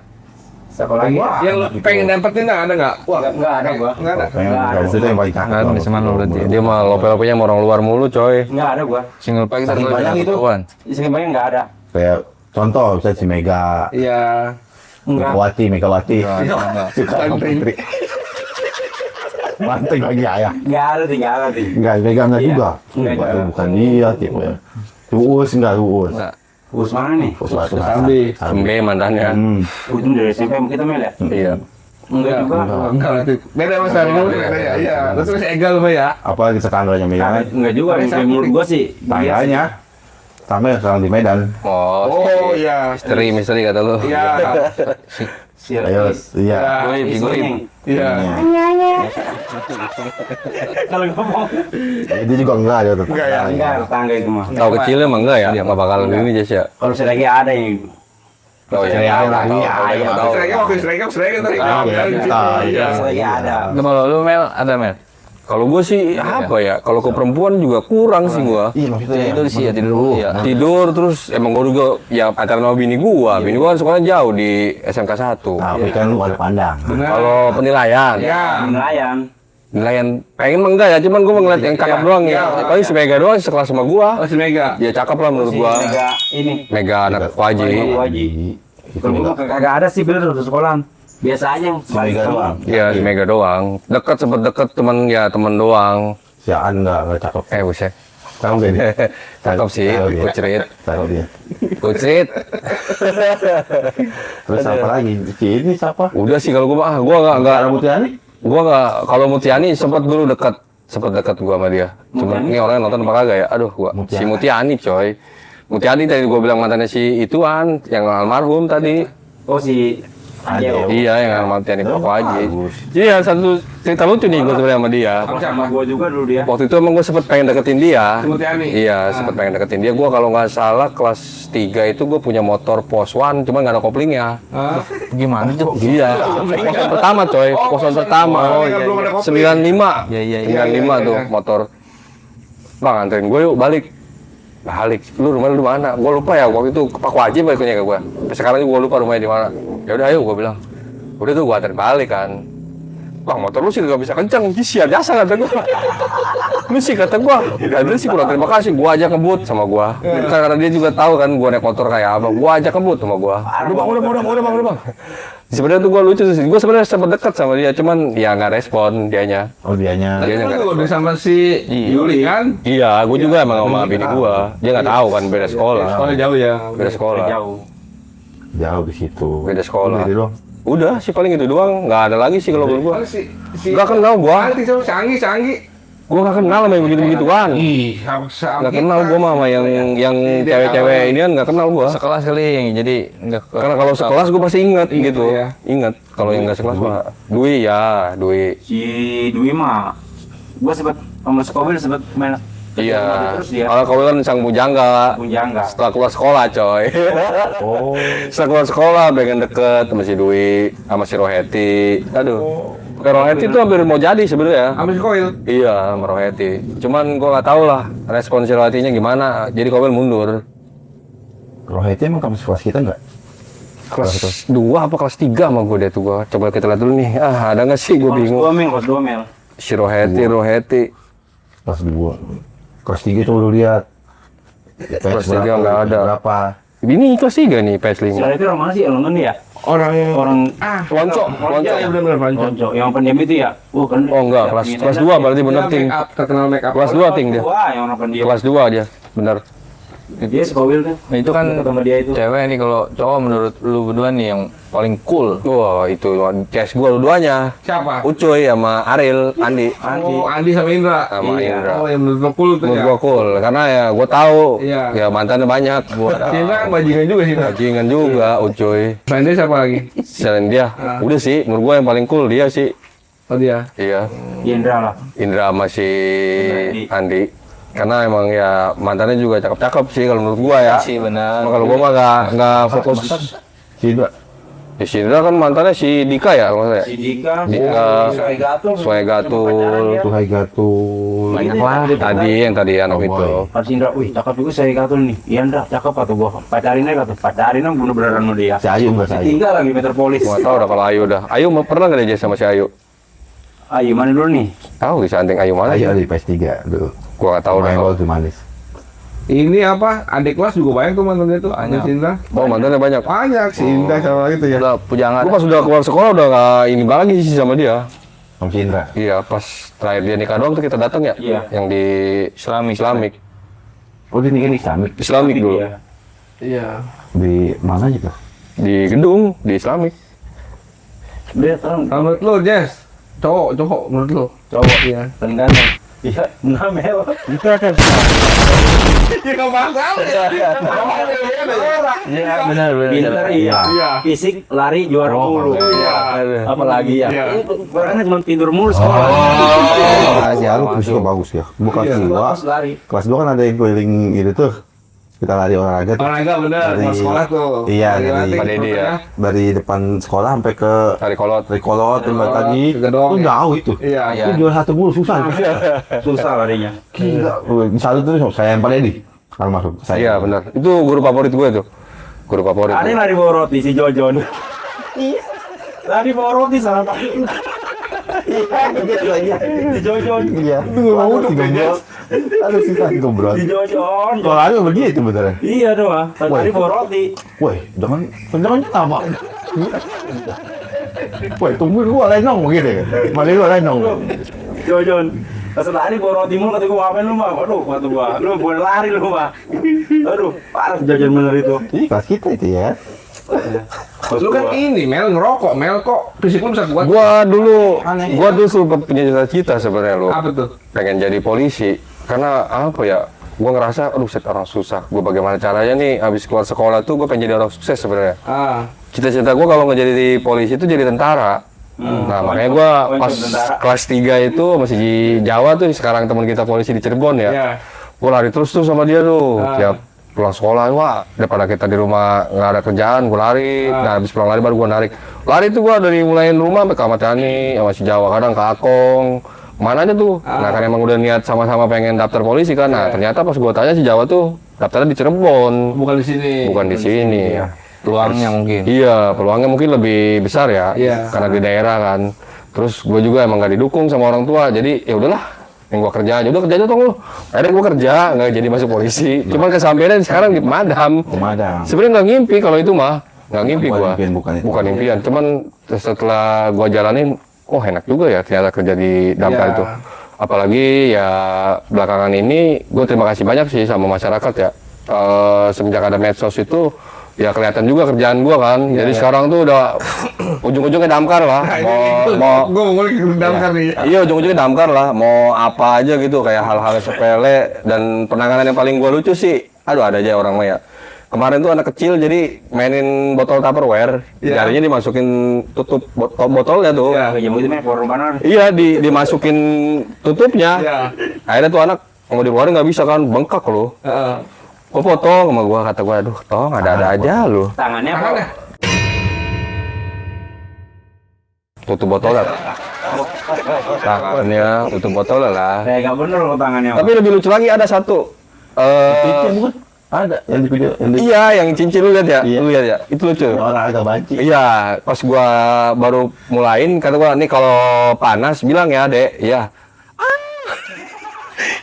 Speaker 4: Siapa lagi?
Speaker 3: Yang lu pengen dapetin ada enggak? Wah,
Speaker 4: Enggak ada gua.
Speaker 3: enggak ada.
Speaker 2: Pengen kamu itu yang paling cakep.
Speaker 5: Nggak ada sama lu berarti.
Speaker 1: Dia mah lope-lopenya sama orang luar mulu, coy.
Speaker 4: Enggak ada gua.
Speaker 5: Single pack
Speaker 2: Saking banyak itu.
Speaker 4: Di sini banyak enggak ada.
Speaker 2: Kayak contoh misalnya si Mega.
Speaker 3: Iya.
Speaker 4: Enggak.
Speaker 2: Megawati.
Speaker 5: Enggak.
Speaker 2: Suka Putri. Manting lagi ayah.
Speaker 4: Enggak ada, enggak ada.
Speaker 2: Enggak, Mega enggak
Speaker 4: Iya.
Speaker 2: juga.
Speaker 4: Enggak juga.
Speaker 2: Itu bukan dia tipe. Uus enggak Uus.
Speaker 5: Enggak.
Speaker 4: Urus mana nih?
Speaker 3: Sambi.
Speaker 1: Sembe mantannya.
Speaker 4: Itu dari SMP sama kita Mel ya?
Speaker 1: Iya.
Speaker 4: Enggak juga.
Speaker 3: Enggak nanti. Beda Mas Arno. Iya. Terus masih egal Mbak ya.
Speaker 2: Apa kita tetangganya Mega?
Speaker 4: Enggak juga, yang menurut gua sih.
Speaker 2: Tangganya. Tangga yang sekarang di Medan.
Speaker 3: Oh iya.
Speaker 1: Misteri kata lu.
Speaker 3: Iya.
Speaker 2: Ayo, iya.
Speaker 1: Goib.
Speaker 3: Iya.
Speaker 4: Kalau ngomong
Speaker 2: Dia juga enggak ada tetangga.
Speaker 3: Enggak ya?
Speaker 4: enggak tetangga itu mah.
Speaker 1: Tahu kecilnya emang enggak ya? Enggak bakalan ini Jas ya.
Speaker 4: Kalau saya lagi ada yang
Speaker 1: Oh iya.
Speaker 2: Iya,
Speaker 1: Tahu.
Speaker 3: Seragam tadi.
Speaker 2: Iya.
Speaker 4: saya lagi ada.
Speaker 5: Kalau lu Mel ada Mel.
Speaker 1: Kalau gue sih apa ya? Kalau ke perempuan juga kurang sih gua.
Speaker 2: Iya, maksudnya
Speaker 5: Itu sih ya tidur dulu. Iya.
Speaker 1: Tidur terus emang gua juga ya pacaran sama bini gua. Bini gua kan sekolahnya jauh di SMK 1.
Speaker 2: tapi kan lu ada pandang.
Speaker 1: Kalau penilaian,
Speaker 3: Ya.
Speaker 4: Nelayan.
Speaker 1: penilaian pengen mah enggak ya, cuman gua ngeliat yang cakep doang ya. Paling si Mega doang sekelas sama gua.
Speaker 3: Oh si Mega.
Speaker 1: Ya cakep lah menurut gua.
Speaker 4: Mega ini.
Speaker 1: Mega anak Waji.
Speaker 4: Kalau gua kagak ada sih bener di sekolahan. Biasa aja yang
Speaker 2: Mega doang.
Speaker 1: Iya, si Mega doang. Deket sempet deket temen ya temen doang.
Speaker 2: Si Aan enggak cakep.
Speaker 1: Buset.
Speaker 2: Tahu enggak dia?
Speaker 1: Cakep sih,
Speaker 2: Tahu dia.
Speaker 1: kucrit.
Speaker 2: Tahu dia.
Speaker 1: Kucrit.
Speaker 2: Terus apa lagi? Si ini siapa?
Speaker 1: Udah sih kalau gua enggak
Speaker 2: Rambutnya nih?
Speaker 1: gua nggak kalau Mutiani sempat dulu dekat gua sama dia. Cuma ini orang nonton apa kagak ya? Aduh gua si Mutiani coy. Mutiani tadi gua bilang mantannya si ituan yang almarhum tadi.
Speaker 4: Oh si Adeo.
Speaker 1: Iya yang Mutiani Pak Haji. Jadi ada satu cerita lucu nih gua sebenarnya sama dia.
Speaker 4: Sama gua juga dulu dia.
Speaker 1: Waktu itu emang gua sempet pengen deketin dia.
Speaker 3: Mutiani.
Speaker 1: Iya sempet pengen deketin dia. Gua kalau nggak salah kelas 3 itu gua punya motor Pos1 cuma nggak ada koplingnya.
Speaker 5: Gimana tuh?
Speaker 1: Iya, poson pertama coy, poson pertama.
Speaker 3: Oh, iya, belum ada kopi.
Speaker 1: 95.
Speaker 5: Iya, iya,
Speaker 1: 95 tuh motor. Bang, anterin gue yuk balik. balik, lu rumah lu di mana? Gue lupa ya, waktu itu ke Paku Haji baliknya ke gue. Sekarang gue lupa rumahnya di mana. Ya udah ayo, gue bilang. Udah tuh gue anterin balik kan. Bang, motor lu sih gak bisa kenceng, siap jasa kata gue. Lu sih kata gue, gak ada sih kurang terima kasih, gue aja ngebut sama gue. Karena dia juga tahu kan gue naik motor kayak apa, gue aja ngebut sama gue. Udah bang. Sebenarnya tuh gue lucu sih, gue sebenarnya sempat dekat sama dia, cuman ya nggak respon dianya.
Speaker 2: Oh dianya.
Speaker 3: Tapi
Speaker 1: nggak
Speaker 3: kan udah sama si Yuli kan?
Speaker 1: Iya, gue juga emang sama bini gue. Dia nggak tahu kan beda sekolah.
Speaker 3: Sekolah jauh ya.
Speaker 1: Beda sekolah.
Speaker 2: Jauh di situ.
Speaker 1: Beda sekolah.
Speaker 2: Udah itu doang.
Speaker 1: Udah sih paling itu doang, nggak ada lagi sih kalau menurut gue.
Speaker 3: Si
Speaker 1: Gak kenal gue.
Speaker 3: Canggih.
Speaker 1: Gue gak kenal sama yang begitu-begituan.
Speaker 3: Ih,
Speaker 1: Gak kenal gue sama yang cewek-cewek ini kan gak kenal gue.
Speaker 5: Sekelas kali yang jadi enggak.
Speaker 1: Karena kalau sekelas gue pasti ingat gitu.
Speaker 3: ya.
Speaker 1: Ingat. Kalau yang nggak sekelas mah Dwi.
Speaker 4: Si Dwi mah gua sempat sama Skowil sempat main
Speaker 1: Iya.
Speaker 4: terus dia
Speaker 1: Kalau kau kan sang pujangga. Setelah keluar sekolah coy.
Speaker 2: Oh.
Speaker 1: Setelah keluar sekolah pengen deket sama si Dwi, sama si Roheti. Aduh. Roheti itu hampir mau jadi sebenarnya.
Speaker 3: sama si Koil.
Speaker 1: Iya, sama Roheti. Cuman gua nggak tahu lah respon si Rohetinya gimana. Jadi Kobel mundur.
Speaker 2: Roheti emang kamu kelas kita nggak?
Speaker 1: Kelas 2 apa kelas 3 sama gue deh tuh gua. Coba kita lihat dulu nih. Ah, ada nggak sih? Gue bingung.
Speaker 4: kelas 2 Mel.
Speaker 1: Si Roheti.
Speaker 2: Kelas 2. Kelas 3 tuh lu lihat.
Speaker 1: Kelas 3 nggak ada.
Speaker 2: Berapa?
Speaker 1: Ini kelas 3 nih, PS5.
Speaker 4: Si itu orang mana sih? London ya? Orang
Speaker 1: Lonco.
Speaker 3: Iya benar
Speaker 4: Lonco. Yang pendiam itu ya? Kan.
Speaker 1: Oh enggak, kelas 2 berarti bener ting.
Speaker 3: Terkenal make up.
Speaker 1: Kelas 2 ting dia.
Speaker 4: Wah, yang orang pendiam.
Speaker 1: Kelas 2 dia, bener.
Speaker 4: Dia Skowil tuh.
Speaker 5: Nah, itu kan
Speaker 4: sama dia itu.
Speaker 5: cewek nih, kalau cowok menurut lu berdua nih yang paling cool.
Speaker 1: Wah, itu CS gua duanya.
Speaker 3: Siapa?
Speaker 1: Ucuy sama Ariel, Andi.
Speaker 3: Oh, Andi sama Indra.
Speaker 1: Sama Indra.
Speaker 3: Oh, yang menurut lo cool tuh
Speaker 1: Menurut
Speaker 3: ya.
Speaker 1: gua cool, karena ya gua tahu
Speaker 3: Iya.
Speaker 1: ya mantannya banyak. Gua
Speaker 3: Indra kan bajingan juga sih.
Speaker 1: bajingan juga Ucuy.
Speaker 3: Selain dia siapa lagi?
Speaker 1: Selain dia, udah sih menurut gua yang paling cool dia sih.
Speaker 3: Oh dia.
Speaker 1: Iya,
Speaker 4: Indra lah.
Speaker 1: Indra sama si Andi. Karena emang ya mantannya juga cakep-cakep sih kalau menurut gua ya.
Speaker 5: Sih benar.
Speaker 1: Cuma kalau gua mah nggak fokus.
Speaker 2: Si Indra.
Speaker 1: Ya, si Indra kan mantannya si Dika ya kalau nggak salah ya.
Speaker 4: Si Dika,
Speaker 1: Dika, Suai Gatul,
Speaker 2: Tuhai Gatul.
Speaker 5: Banyak lah.
Speaker 1: tadi yang tadi anak itu.
Speaker 4: Harus Indra, wih cakep juga saya Gatul nih. Iya Indra, cakep atau gua pacarin aja kata. Pacarin aja bener-bener sama dia.
Speaker 2: Si Ayu enggak si Ayu.
Speaker 4: Tinggal lagi Metropolis.
Speaker 1: Gua nggak tahu dah kalau Ayu udah. Ayu pernah nggak dia sama si Ayu?
Speaker 4: Ayo mana dulu nih?
Speaker 1: Tahu di samping Ayu mana?
Speaker 2: Ayu ada di PS3 dulu.
Speaker 1: Gua nggak tahu dah.
Speaker 2: Main gol tuh manis.
Speaker 3: Ini apa? Adik kelas juga banyak tuh mantannya tuh. Banyak. Si Indra.
Speaker 1: Oh mantannya banyak.
Speaker 3: Banyak si Indra sama gitu ya.
Speaker 5: Udah pujangan.
Speaker 1: Gua pas udah keluar sekolah udah nggak ini lagi sih sama dia.
Speaker 2: Sama si Indra.
Speaker 1: Iya pas terakhir dia nikah doang tuh kita datang ya.
Speaker 4: Iya.
Speaker 1: Yang di Islamik.
Speaker 2: Oh dia nikah di Islamik.
Speaker 1: Islamik dulu.
Speaker 4: Iya.
Speaker 3: Iya.
Speaker 2: Di mana juga?
Speaker 1: Di gedung di Islamik.
Speaker 4: Dia kan
Speaker 3: Menurut lo, Jess? Cowok menurut lo?
Speaker 4: cowok
Speaker 3: Iya.
Speaker 4: paling ganteng. Iya, nah Mel.
Speaker 3: Ya nggak masalah ya.
Speaker 5: Iya, benar.
Speaker 4: Pintar iya.
Speaker 3: Iya.
Speaker 4: Fisik lari juara mulu.
Speaker 3: Iya.
Speaker 4: Apalagi ya.
Speaker 3: Iya.
Speaker 4: Karena cuma tidur mulu sekolah.
Speaker 2: Si Alu fisiknya bagus ya. Bukan
Speaker 4: Pas
Speaker 2: gua.
Speaker 4: lari.
Speaker 2: Kelas 2 kan ada yang keliling gitu tuh. Kita lari olahraga tuh.
Speaker 3: Olahraga bener,
Speaker 2: Dari-
Speaker 3: mau sekolah tuh.
Speaker 2: Iya,
Speaker 3: Lari
Speaker 2: dari-
Speaker 3: lantai
Speaker 1: Pak Dedi ya.
Speaker 2: Dari depan sekolah sampai ke
Speaker 1: Tarik kolot.
Speaker 2: Trikolot tempat tadi.
Speaker 3: ke Gedong,
Speaker 2: Itu
Speaker 3: ya.
Speaker 2: jauh itu.
Speaker 3: Iya.
Speaker 2: Itu juara satu mulu susah.
Speaker 4: Susah larinya.
Speaker 2: Gila. Satu tuh saya yang paling di. Kalau masuk saya.
Speaker 1: Iya benar. Itu guru favorit gue tuh. Guru favorit.
Speaker 4: Ada yang lari bawa roti si Jojon. Iya. Lari bawa roti sama Pak. Iya. Si Jojon.
Speaker 2: Iya. Itu mau sih goblok. Aduh susah goblok.
Speaker 4: Si Jojon.
Speaker 2: Kalau ada begitu beneran.
Speaker 4: Iya doang. Lari bawa roti.
Speaker 2: Woi, jangan apa? Woi, tungguin gua lenong gitu ya. Malah gua lenong.
Speaker 4: Jojon. Pas lari bawa roti mulu kata gua ngapain lu mah? Waduh kata gua. Lu boleh lari lu mah. Aduh, parah Jojon bener itu.
Speaker 2: Ini kelas kita itu ya.
Speaker 3: Lu kan ini Mel ngerokok, Mel kok fisik lu bisa kuat.
Speaker 1: Gua dulu sempat punya cita-cita sebenarnya lo.
Speaker 3: Apa tuh?
Speaker 1: Pengen jadi polisi. Karena apa ya? Gua ngerasa, aduh set orang susah. Gua bagaimana caranya nih habis keluar sekolah tuh gua pengen jadi orang sukses sebenarnya. Cita-cita gua kalau nggak jadi polisi itu jadi tentara. Nah makanya gua pas kelas 3 itu masih di Jawa tuh, sekarang teman kita polisi di Cirebon ya.
Speaker 3: Iya.
Speaker 1: Gua lari terus tuh sama dia tuh. Tiap pulang sekolah, wah daripada kita di rumah nggak ada kerjaan, gue lari. Nah habis pulang lari baru gue narik. Lari tuh gue dari mulain rumah sampai ke Ahmad Yani, sama si Jawa, kadang ke Akong, mana aja tuh. Nah kan emang udah niat sama-sama pengen daftar polisi kan. Nah ternyata pas gue tanya si Jawa tuh daftarnya di Cirebon,
Speaker 3: Bukan di sini.
Speaker 1: bukan di sini.
Speaker 5: Peluangnya mungkin.
Speaker 1: Iya, peluangnya mungkin lebih besar ya,
Speaker 3: Iya.
Speaker 1: karena di daerah kan. Terus gue juga emang gak didukung sama orang tua, jadi ya udahlah, yang gue kerja aja, udah kerja aja dong lu. Akhirnya gue kerja, nggak jadi masuk polisi. Cuman kesampaian sekarang di pemadam.
Speaker 2: Pemadam.
Speaker 1: Sebenarnya nggak ngimpi kalau itu mah, nggak ngimpi
Speaker 2: Bukan
Speaker 1: gue.
Speaker 2: impian, bukan itu.
Speaker 1: Bukan impian, cuman setelah gue jalanin, oh enak juga ya ternyata kerja di damkar
Speaker 3: Iya.
Speaker 1: itu. Apalagi ya belakangan ini, gue terima kasih banyak sih sama masyarakat ya. Semenjak ada medsos itu, ya kelihatan juga kerjaan gua kan. Jadi sekarang tuh udah ujung-ujungnya damkar lah. Mau
Speaker 3: Gue mau mulai ke damkar nih.
Speaker 1: iya ujung-ujungnya damkar lah. Mau apa aja gitu kayak hal-hal sepele dan penanganan yang paling gua lucu sih. Aduh ada aja orang mah ya. Kemarin tuh anak kecil jadi mainin botol Tupperware, jarinya dimasukin tutup botolnya tuh.
Speaker 3: Iya.
Speaker 4: Kayak gitu nih korbanan.
Speaker 1: Iya dimasukin tutupnya.
Speaker 3: Iya.
Speaker 1: Akhirnya tuh anak mau dikeluarin nggak bisa kan, bengkak loh. Gua foto sama gua, kata gua, aduh tong ada aja lu.
Speaker 4: Tangannya apa?
Speaker 1: Tutup botol lah. Tangannya tutup botol lah.
Speaker 4: Kayak gak bener loh tangannya.
Speaker 1: Tapi lebih lucu lagi ada satu.
Speaker 2: Cincin bukan? Ada yang di video yang di
Speaker 1: Iya, yang cincin lu lihat ya?
Speaker 2: Iya.
Speaker 1: Lu lihat ya? Itu lucu.
Speaker 2: orang agak banci.
Speaker 1: Iya, pas gua baru mulain, kata gua, nih kalau panas bilang ya, Dek. Iya.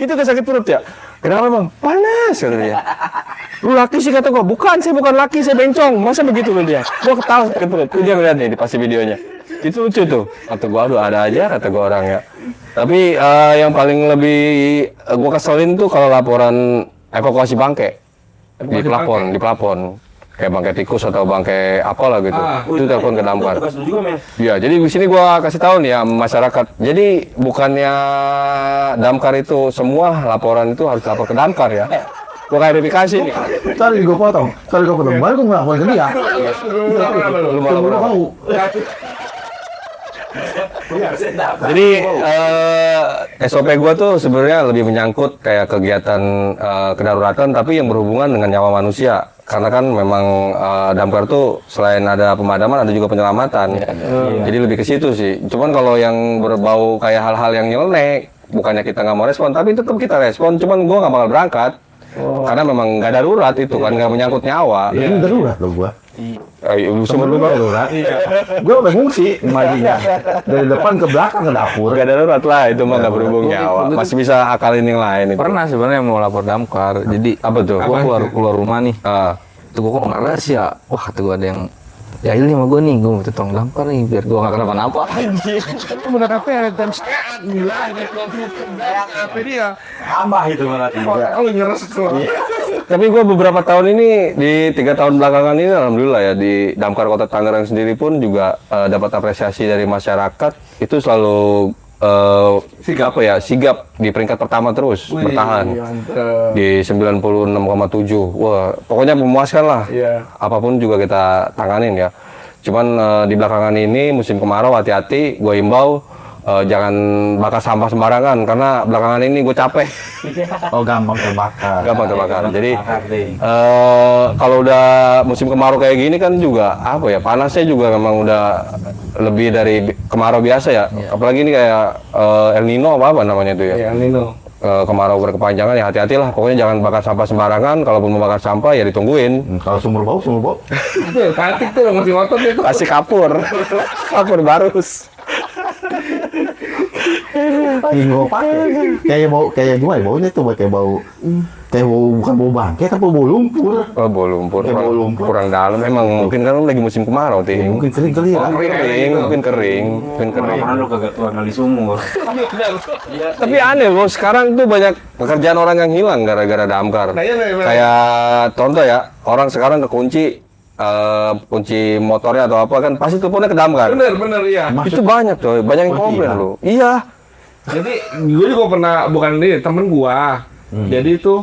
Speaker 1: Itu udah sakit perut ya? Kenapa bang? Panas kata dia. Lu laki sih kata gua. Bukan, saya bukan laki, saya bencong. Masa begitu loh dia? Gua ketawa sakit perut. Itu dia ngeliat nih di pasti videonya. Itu lucu tuh. Kata gua, aduh ada aja kata gua orangnya. Tapi yang paling lebih gua keselin tuh kalau laporan evakuasi bangke di pelapon. Kayak bangke tikus atau bangke apalah gitu. Itu telepon ke damkar.
Speaker 4: Tugas lu juga, men.
Speaker 1: Iya, jadi di sini gua kasih tahu nih ya masyarakat. Jadi bukannya damkar itu semua laporan itu harus lapor ke damkar ya. Gua klarifikasi nih.
Speaker 2: Tadi gue potong. Baru gue ngelakuin ke dia.
Speaker 1: Lu malah
Speaker 2: Gue tahu.
Speaker 1: Jadi SOP gua tuh sebenarnya lebih menyangkut kayak kegiatan kedaruratan tapi yang berhubungan dengan nyawa manusia. Karena kan memang damkar tuh selain ada pemadaman ada juga penyelamatan. Jadi lebih ke situ sih. Cuman kalau yang berbau kayak hal-hal yang nyeleneh, bukannya kita nggak mau respon, tapi tetap kita respon. Cuman gua nggak bakal berangkat. Karena memang nggak darurat itu kan, nggak menyangkut nyawa.
Speaker 2: Ini darurat loh gua.
Speaker 1: Sumber lu
Speaker 2: Darurat. Gue udah ngungsi majunya. Dari depan ke belakang ke dapur.
Speaker 1: nggak darurat lah, itu mah nggak berhubung nyawa. Masih bisa akalin yang lain itu.
Speaker 5: Pernah sebenarnya mau lapor damkar. Jadi
Speaker 1: Apa tuh?
Speaker 5: gua keluar rumah nih. Tuh gua kok ngeres ya. Wah, kata gua ada yang ya ini sama gua nih, gua mau tolong damkar nih biar gua nggak kenapa-napa.
Speaker 3: Itu benar apa ya? Dan gila ini apa dia?
Speaker 4: Tambah itu berarti.
Speaker 3: Kalau ngeres tuh.
Speaker 1: Tapi gue beberapa tahun ini di 3 tahun belakangan ini alhamdulillah ya di Damkar Kota Tangerang sendiri pun juga dapat apresiasi dari masyarakat itu selalu sigap di peringkat pertama terus bertahan di 96,7. Wah pokoknya memuaskan lah. Apapun juga kita tanganin ya. Cuman di belakangan ini musim kemarau hati-hati, gue imbau jangan bakar sampah sembarangan karena belakangan ini gue capek.
Speaker 2: Oh gampang terbakar.
Speaker 1: Jadi kalau udah musim kemarau kayak gini kan juga apa ya panasnya juga memang udah lebih dari kemarau biasa ya. Apalagi ini kayak El Nino apa namanya itu ya.
Speaker 3: El Nino.
Speaker 1: Kemarau berkepanjangan ya hati-hatilah. Pokoknya jangan bakar sampah sembarangan. Kalaupun mau bakar sampah ya ditungguin.
Speaker 2: Kalau sumur bau.
Speaker 3: Itu katik tuh masih ngotot itu.
Speaker 1: Kasih kapur barus.
Speaker 2: Gue pakai. Kayak gimana baunya tuh kayak bau bukan bau bangkai tapi bau lumpur.
Speaker 1: Oh, bau lumpur.
Speaker 2: Kayak bau lumpur.
Speaker 1: Kurang dalam. Emang mungkin kan lagi musim kemarau, Ting.
Speaker 2: Mungkin kering kali ya.
Speaker 1: Mungkin kering.
Speaker 4: Mana lu kagak keluar dari sumur.
Speaker 1: Tapi aneh loh, sekarang tuh banyak pekerjaan orang yang hilang gara-gara damkar. Kayak contoh ya, orang sekarang kekunci kunci motornya atau apa kan pasti teleponnya ke damkar.
Speaker 3: Bener iya.
Speaker 1: Itu banyak coy, banyak yang komplain loh. Iya.
Speaker 3: Jadi gue juga pernah bukan ini temen gua. Jadi itu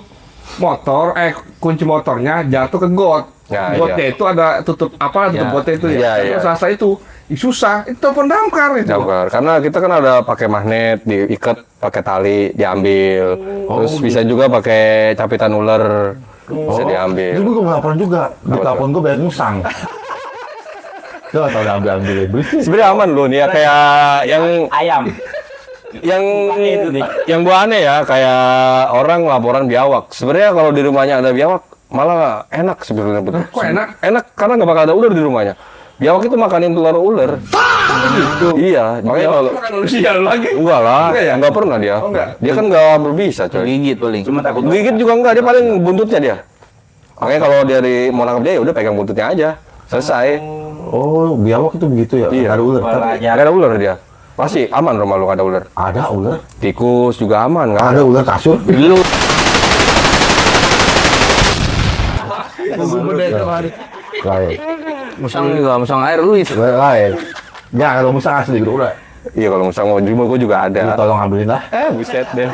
Speaker 3: motor kunci motornya jatuh ke got.
Speaker 1: Ya,
Speaker 3: Gotnya itu ada tutup gotnya itu ya.
Speaker 1: Iya.
Speaker 3: Selasa itu susah itu telepon damkar itu.
Speaker 1: Damkar. Karena kita kan ada pakai magnet, diikat pakai tali, diambil. Terus bisa juga pakai capitan ular. Bisa diambil.
Speaker 2: Itu gue ngelaporan juga. Di telepon gue bayar musang. Coba tau ambil bersih.
Speaker 1: Sebenarnya aman loh nih ya kayak yang
Speaker 4: Ayam.
Speaker 1: Yang gua aneh ya, kayak orang laporan biawak. Sebenarnya kalau di rumahnya ada biawak, malah enak sebenarnya.
Speaker 3: Kok enak?
Speaker 1: Enak karena nggak bakal ada ular di rumahnya. Biawak itu makanin telur ular.
Speaker 3: Gitu.
Speaker 1: Iya, makanya kalau
Speaker 3: Makan manusia lagi.
Speaker 1: enggak lah,
Speaker 3: Enggak ya?
Speaker 1: enggak pernah dia.
Speaker 3: Oh, enggak?
Speaker 1: Dia kan enggak berbisa, coy.
Speaker 5: Gigit paling.
Speaker 4: Cuma takut
Speaker 1: Gigit juga enggak, dia paling buntutnya dia. Makanya kalau dari mau nangkap dia, ya udah pegang buntutnya aja. Selesai.
Speaker 2: Oh, biawak itu begitu ya?
Speaker 1: Iya.
Speaker 2: Ada ular.
Speaker 1: Nggak ada ular dia. Pasti aman rumah lu nggak ada ular.
Speaker 2: Ada ular.
Speaker 1: Tikus juga aman nggak
Speaker 2: Ada ular kasur.
Speaker 5: Lu
Speaker 2: Lain.
Speaker 5: musang juga, musang air lu itu.
Speaker 2: Lain. Ya, kalau musang asli gitu udah.
Speaker 1: Iya kalau musang mau di rumah gua juga
Speaker 2: Lu
Speaker 1: ada.
Speaker 2: tolong ambilin lah.
Speaker 1: Buset deh.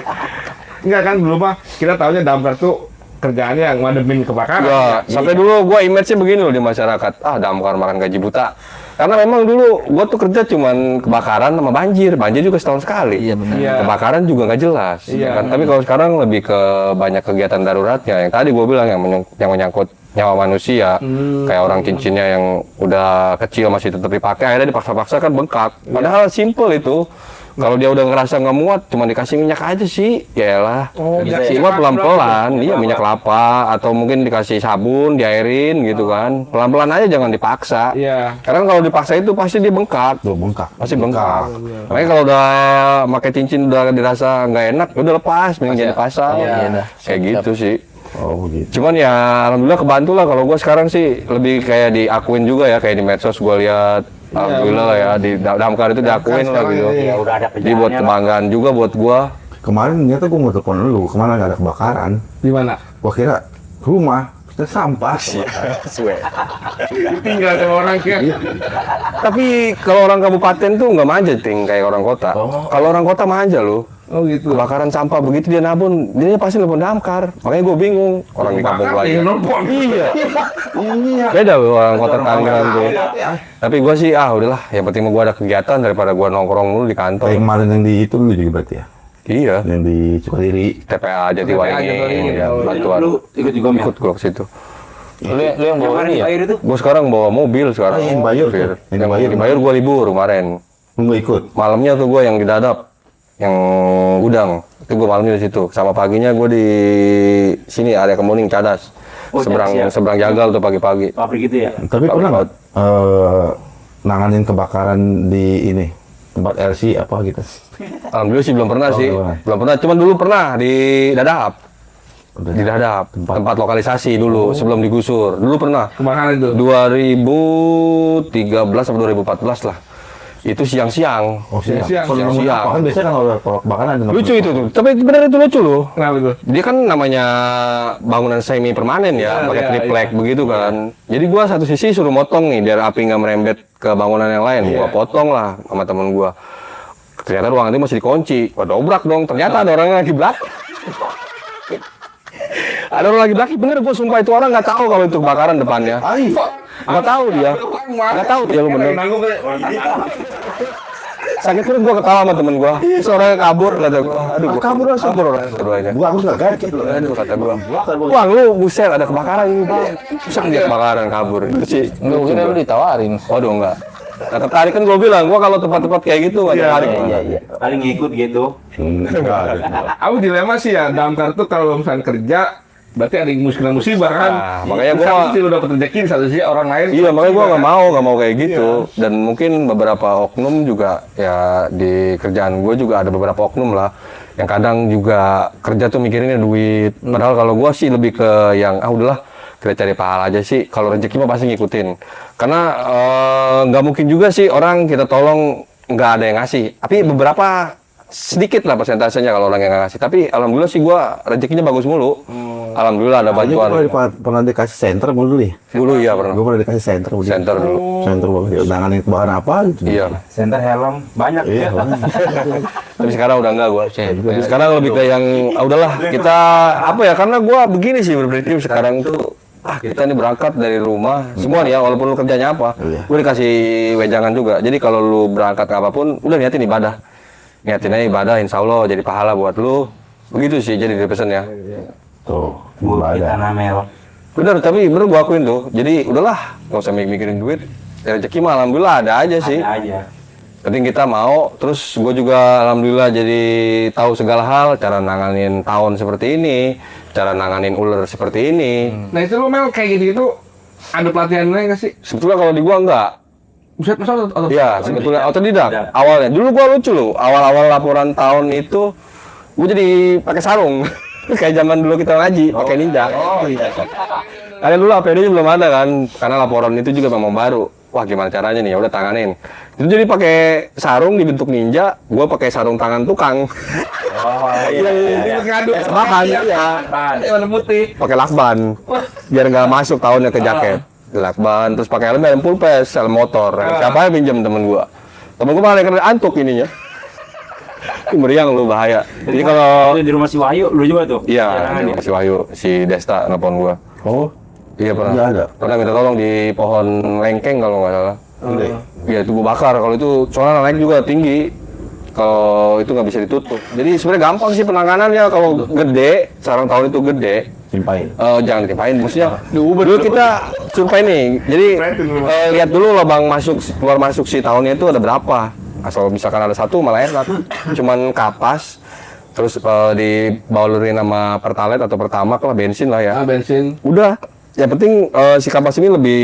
Speaker 3: Enggak kan dulu mah kita taunya damkar tuh kerjaannya yang ngademin kebakaran.
Speaker 1: Ya, sampai dulu gua image-nya begini loh di masyarakat. Ah, damkar makan gaji buta. Karena memang dulu gua tuh kerja cuman kebakaran sama banjir. Banjir juga setahun sekali.
Speaker 5: Iya benar.
Speaker 3: Iya.
Speaker 1: Kebakaran juga nggak jelas.
Speaker 3: Iya.
Speaker 1: Kan? Tapi kalau sekarang lebih ke banyak kegiatan daruratnya. Yang tadi gua bilang yang menyangkut nyawa manusia, kayak orang cincinnya yang udah kecil masih tetap dipakai, akhirnya dipaksa-paksa kan bengkak. Padahal simple itu. Kalau dia udah ngerasa nggak muat, cuma dikasih minyak aja sih, yaelah.
Speaker 3: dikasih
Speaker 1: Cuma
Speaker 3: apa?
Speaker 1: pelan-pelan, iya minyak kelapa atau mungkin dikasih sabun, diairin gitu kan. Pelan-pelan aja jangan dipaksa.
Speaker 3: Iya.
Speaker 1: Karena kalau dipaksa itu pasti dia bengkak.
Speaker 2: Tuh bengkak.
Speaker 1: Pasti bengkak. Makanya kalau udah pakai cincin udah dirasa nggak enak, udah lepas, mending jangan dipasang.
Speaker 5: Iya.
Speaker 1: Kayak gitu sih.
Speaker 2: Oh, begitu.
Speaker 1: Cuman ya alhamdulillah kebantu lah kalau gue sekarang sih lebih kayak diakuin juga ya, kayak di medsos gue lihat. Alhamdulillah lah ya, di damkar itu diakuin lah gitu.
Speaker 2: iya.
Speaker 4: Ya udah ada
Speaker 1: Jadi buat
Speaker 4: kerjaannya.
Speaker 1: kebanggaan juga buat gue.
Speaker 2: Kemarin ternyata gue mau telepon lu, kemana nggak ada kebakaran.
Speaker 3: Di mana?
Speaker 2: Gua kira rumah, kita sampah.
Speaker 3: Tinggal sama orang kayak
Speaker 1: Tapi kalau orang kabupaten tuh nggak manja ting kayak orang kota. Kalau orang kota manja loh.
Speaker 3: oh gitu.
Speaker 1: Kebakaran sampah begitu dia nabun, dia pasti nelfon damkar. Makanya gue bingung orang di kampung gue aja.
Speaker 3: Nelpon.
Speaker 1: Iya. Beda loh orang kota Tangerang tuh. Tapi gue sih udahlah, yang penting gue ada kegiatan daripada gue nongkrong mulu di kantor.
Speaker 2: Kayak kemarin yang di itu lu juga berarti ya?
Speaker 1: Iya.
Speaker 2: Yang di Sukadiri.
Speaker 1: TPA Jatiwaringin, ya, bantuan.
Speaker 4: Lu ikut juga
Speaker 1: Ikut gue ke situ.
Speaker 5: Lu yang bawa
Speaker 4: Kemarin
Speaker 5: ini ya?
Speaker 4: air itu
Speaker 1: Gue sekarang bawa mobil sekarang.
Speaker 2: Yang bayar tuh.
Speaker 1: Yang dibayar gue libur kemarin.
Speaker 2: Lu nggak ikut?
Speaker 1: Malamnya tuh gue yang di Dadap, yang gudang. Itu gue malamnya di situ. Sama paginya gue di sini area Kemuning Cadas.
Speaker 4: Oh, Cadas, ya.
Speaker 1: Seberang Jagal tuh pagi-pagi.
Speaker 4: pabrik itu ya.
Speaker 2: Tapi pernah nggak nanganin kebakaran di ini tempat LC apa gitu?
Speaker 1: Alhamdulillah sih belum pernah sih.
Speaker 2: belum.
Speaker 1: Belum pernah. Cuman dulu pernah di Dadap. Di Dadap. Tempat lokalisasi dulu sebelum digusur. Dulu pernah.
Speaker 3: Kebakaran itu.
Speaker 1: 2013 atau 2014 lah. Itu siang-siang.
Speaker 2: Oh siang.
Speaker 3: Siang.
Speaker 2: Siang. Kan biasanya kalau kebakaran ada
Speaker 1: Lucu itu tuh. Tapi benar itu lucu loh.
Speaker 3: Kenapa itu?
Speaker 1: Dia kan namanya bangunan semi permanen ya, pakai
Speaker 3: iya,
Speaker 1: triplek begitu kan. Jadi gua satu sisi suruh motong nih biar api nggak merembet ke bangunan yang lain. Gua potong lah sama temen gua. Ternyata ruangan itu masih dikunci. Gua dobrak dong. Ternyata ada orang yang lagi belakang. Ada orang lagi belakang. Bener gua sumpah itu orang nggak tahu kalau itu kebakaran depannya. Nggak tahu dia. Nggak tahu dia lu bener.
Speaker 3: Nanggung kayak
Speaker 1: Sakit perut gua ketawa sama temen gua. Terus orangnya kabur kata gua. Aduh, gua kabur langsung orangnya keduanya.
Speaker 2: Gua harus nggak kaget loh.
Speaker 1: Aduh kata gua. Bang lu buset ada kebakaran ini bang. Buset dia kebakaran kabur. Itu sih.
Speaker 5: Enggak, mungkin lu ditawarin.
Speaker 1: Waduh enggak. Nah, tertarik kan gua bilang, gua kalau tempat-tempat kayak gitu nggak tertarik.
Speaker 4: Iya. Paling ngikut gitu.
Speaker 2: Enggak ada.
Speaker 3: aku dilema sih ya, damkar tuh kalau misalnya kerja berarti ada yang musibah kan.
Speaker 1: Nah, makanya
Speaker 3: Di satu
Speaker 1: gua-
Speaker 3: sisi lu dapat rezeki, di satu sisi orang lain.
Speaker 1: Iya makanya gua nggak mau kayak gitu.
Speaker 3: Iya.
Speaker 1: Dan mungkin beberapa oknum juga ya di kerjaan gua juga ada beberapa oknum lah yang kadang juga kerja tuh mikirinnya duit. Padahal kalau gua sih lebih ke yang udahlah kita cari pahala aja sih. Kalau rezeki mah pasti ngikutin. Karena nggak mungkin juga sih orang kita tolong nggak ada yang ngasih. Tapi beberapa sedikit lah persentasenya kalau orang yang nggak ngasih. Tapi alhamdulillah sih gua rezekinya bagus mulu. Alhamdulillah ada
Speaker 2: Banyak
Speaker 1: bantuan.
Speaker 2: pernah dikasih center dulu ya?
Speaker 1: Dulu iya pernah.
Speaker 2: Gue pernah dikasih center dulu.
Speaker 1: Center dulu.
Speaker 2: Center bagus. Ya, nanganin kebakaran apa gitu.
Speaker 1: Iya.
Speaker 4: Center helm banyak
Speaker 2: Iya.
Speaker 4: ya.
Speaker 1: Tapi sekarang udah enggak gua. Sekarang lebih ke yang udahlah kita apa ya karena gua begini sih berprinsip sekarang tuh kita ini berangkat dari rumah semua nih ya walaupun lu kerjanya apa gua dikasih wejangan juga jadi kalau lu berangkat ke apapun udah niatin ibadah aja ibadah insya Allah jadi pahala buat lu begitu sih jadi di pesannya
Speaker 2: Tuh.
Speaker 4: Bu kita
Speaker 2: Ada.
Speaker 4: namel.
Speaker 1: bener tapi bener gua akuin tuh jadi udahlah nggak usah mikirin duit ya, rezeki mah alhamdulillah ada aja sih
Speaker 4: Ada aja.
Speaker 1: penting kita mau. Terus gue juga alhamdulillah jadi tahu segala hal, cara nanganin tawon seperti ini, cara nanganin ular seperti ini.
Speaker 3: Nah itu lo Mel kayak gitu ada pelatihannya nggak sih?
Speaker 1: Sebetulnya kalau di gua enggak.
Speaker 3: Buset, masa atau
Speaker 1: Iya, sebetulnya otodidak. Awalnya dulu gua lucu loh. Awal-awal laporan tahun itu gua jadi pakai sarung. Kayak zaman dulu kita ngaji, pakai ninja.
Speaker 2: Oh iya.
Speaker 1: Kalian dulu APD belum ada kan? Karena laporan itu juga memang baru. Wah, gimana caranya nih? Ya udah tanganin. Itu jadi pakai sarung dibentuk ninja, gua pakai sarung tangan tukang.
Speaker 2: Oh iya.
Speaker 3: ngadu
Speaker 1: Makan ya.
Speaker 3: warna putih.
Speaker 1: Pakai lakban. Biar nggak masuk tahunnya ke jaket. Lakban, terus pakai helm full face, helm motor. Siapa yang pinjam temen gua? Temen gua malah kena antuk ininya. Meriang lu bahaya. Jadi kalau
Speaker 4: Itu di rumah si Wahyu, lu juga tuh?
Speaker 1: iya, si Wahyu, si Desta nelfon gua.
Speaker 2: Oh,
Speaker 1: Iya pernah.
Speaker 2: iya ada.
Speaker 1: Pernah minta tolong di pohon lengkeng kalau nggak salah. Iya itu gua bakar. Kalau itu soalnya naik juga tinggi. Kalau itu nggak bisa ditutup. Jadi sebenarnya gampang sih penanganannya. Kalau gede, sarang tahun itu gede.
Speaker 2: Timpain.
Speaker 1: Jangan ditimpain, maksudnya dulu kita survei nih. Jadi lihat dulu lubang masuk keluar masuk si tahunnya itu ada berapa. Asal misalkan ada satu malah enak. Cuman kapas. Terus dibalurin sama pertalite atau pertamax lah, bensin lah ya.
Speaker 3: Bensin.
Speaker 1: Udah. Yang penting si kapas ini lebih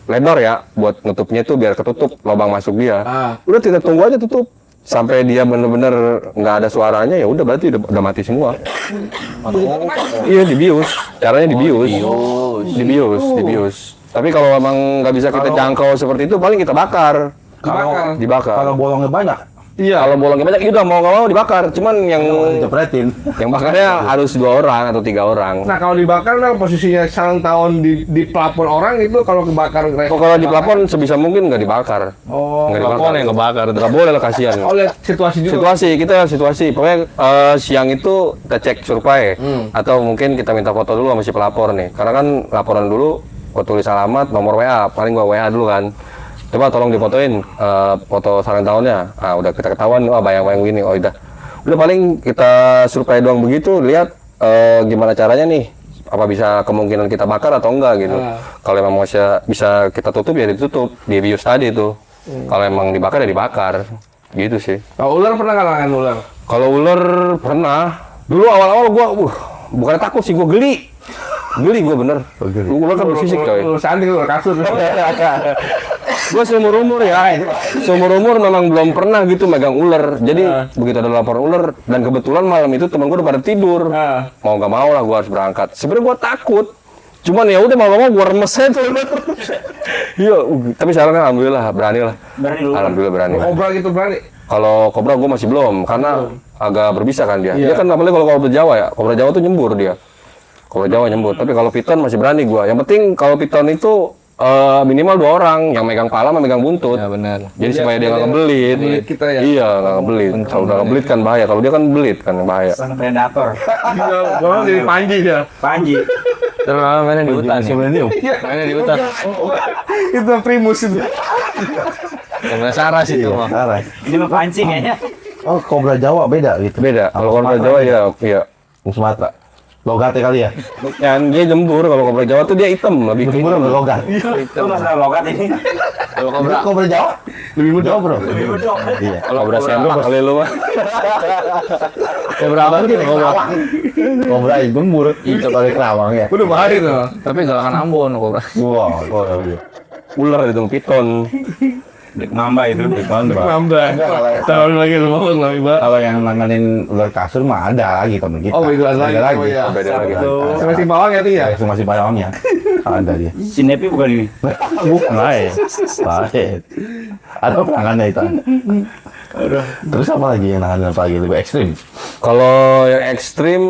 Speaker 1: lebar ya, buat nutupnya itu biar ketutup lubang masuk dia. Udah kita tunggu aja tutup sampai dia bener-bener nggak ada suaranya, ya udah berarti udah mati semua. Iya dibius, caranya dibius. Dibius. Tapi kalau emang nggak bisa kita jangkau seperti itu, paling kita bakar. Dibakar.
Speaker 2: Kalau bolongnya banyak,
Speaker 1: Iya. Kalau bolongnya banyak, udah mau nggak mau dibakar. Cuman yang
Speaker 2: dicepretin.
Speaker 1: bakarnya harus 2 orang atau 3 orang.
Speaker 3: Nah kalau dibakar kan posisinya sarang tawon di pelapon orang itu kalau kebakar.
Speaker 1: Kalau di plafon sebisa mungkin nggak dibakar.
Speaker 3: Oh.
Speaker 1: Nggak dibakar. Yang kebakar. Nggak boleh lah, kasihan.
Speaker 3: Oh lihat situasi juga.
Speaker 1: Situasi. Pokoknya siang itu kita cek survei. Atau mungkin kita minta foto dulu sama si pelapor nih. Karena kan laporan dulu, gua tulis alamat, nomor WA. Paling gua WA dulu kan. Coba tolong difotoin foto sarang tahunnya. Udah kita ketahuan, bayang-bayang gini. Udah paling kita survei doang begitu, lihat gimana caranya nih. Apa bisa kemungkinan kita bakar atau enggak gitu. Kalau emang bisa kita tutup ya ditutup, dibius tadi itu. Kalau emang dibakar ya dibakar. Gitu sih.
Speaker 3: Kalau ular pernah nggak nanganin ular?
Speaker 1: Kalau ular pernah. Dulu awal-awal gua bukan takut sih, gua geli. Geli gua bener. Ular kan bersisik coy.
Speaker 3: Ular sanding, ular kasur.
Speaker 1: Gue seumur umur memang belum pernah gitu megang ular. Jadi begitu ada laporan ular, dan kebetulan malam itu temen gue udah pada tidur. Mau nggak mau lah gue harus berangkat. Sebenarnya gue takut, cuman ya udah mau nggak mau gue remes aja tuh. Iya, tapi sekarang kan alhamdulillah berani lah. Alhamdulillah berani.
Speaker 3: Kobra gitu berani?
Speaker 1: Kalau kobra gue masih belum, karena agak berbisa kan dia. Dia kan apalagi kalau kobra Jawa ya, kobra Jawa tuh nyembur dia. Kobra Jawa nyembur. Tapi kalau piton masih berani gue. Yang penting kalau piton itu minimal 2 orang, yang megang pala sama megang buntut.
Speaker 5: Ya benar.
Speaker 1: Jadi supaya dia nggak ngebelit.
Speaker 3: Kita ya.
Speaker 1: Iya, nggak ngebelit. Kalau udah ngebelit kan bahaya. Kalau dia kan belit kan bahaya.
Speaker 4: Sang predator.
Speaker 3: Gua jadi Panji dia.
Speaker 4: Panji.
Speaker 5: Terus mainnya di hutan. Mainnya di hutan.
Speaker 3: Itu primus itu.
Speaker 5: Kobra Saras itu mah.
Speaker 4: Ini mah pancing kayaknya.
Speaker 2: Oh, kobra Jawa beda gitu.
Speaker 1: Beda. Kalau kobra Jawa ya, iya.
Speaker 2: Sumatera. Logatnya kali ya.
Speaker 1: Yang dia jembur. Kalau kobra Jawa tuh dia hitam, lebih
Speaker 2: Jembur sama logat.
Speaker 4: Itu masalah logat ini.
Speaker 5: Kalau
Speaker 2: Kobra Jawa lebih muda, Bro. Iya.
Speaker 1: Kalau kobra sendok kali lu mah.
Speaker 5: kobra apa sih?
Speaker 2: Kobra yang jembur. Itu kali Kerawang ya.
Speaker 3: Udah bahaya tuh.
Speaker 5: Tapi nggak akan Ambon kobra.
Speaker 2: Wah, iya.
Speaker 1: Ular itu piton.
Speaker 4: Dek mamba itu.
Speaker 3: Mamba. Tahun lagi lu mau lah, Iba.
Speaker 2: Kalau yang nanganin ular kasur mah ada lagi temen kita.
Speaker 3: Oh, itu ada lagi. Oh, iya.
Speaker 1: Beda lagi.
Speaker 3: Masih bawang ya tuh ya?
Speaker 2: Itu masih bayangnya. Ada dia.
Speaker 4: Si Nepi bukan ini.
Speaker 2: Bukan lain. Lain. Ada penangannya itu. Terus apa lagi yang nanganin apa lagi lebih ekstrim?
Speaker 1: Kalau yang ekstrim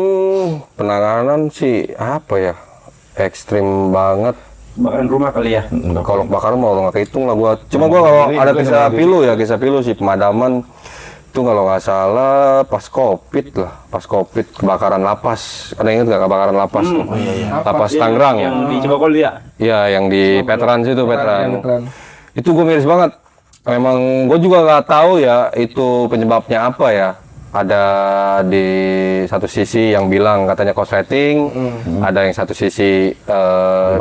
Speaker 1: penanganan sih apa ya? Ekstrim banget.
Speaker 4: Bakaran rumah kali ya.
Speaker 1: Kalau kebakaran mau nggak kehitung lah gua. Cuma gua kalau ada kisah pilu sih pemadaman itu kalau nggak salah pas COVID kebakaran lapas. Ada ingat nggak kebakaran lapas tuh? Lapas Tangerang.
Speaker 4: Yang di Cibakol dia.
Speaker 1: Iya, yang di veteran situ veteran. Itu gua miris banget. Memang gua juga nggak tahu ya itu penyebabnya apa ya. ada di satu sisi yang bilang katanya korsleting, ada yang satu sisi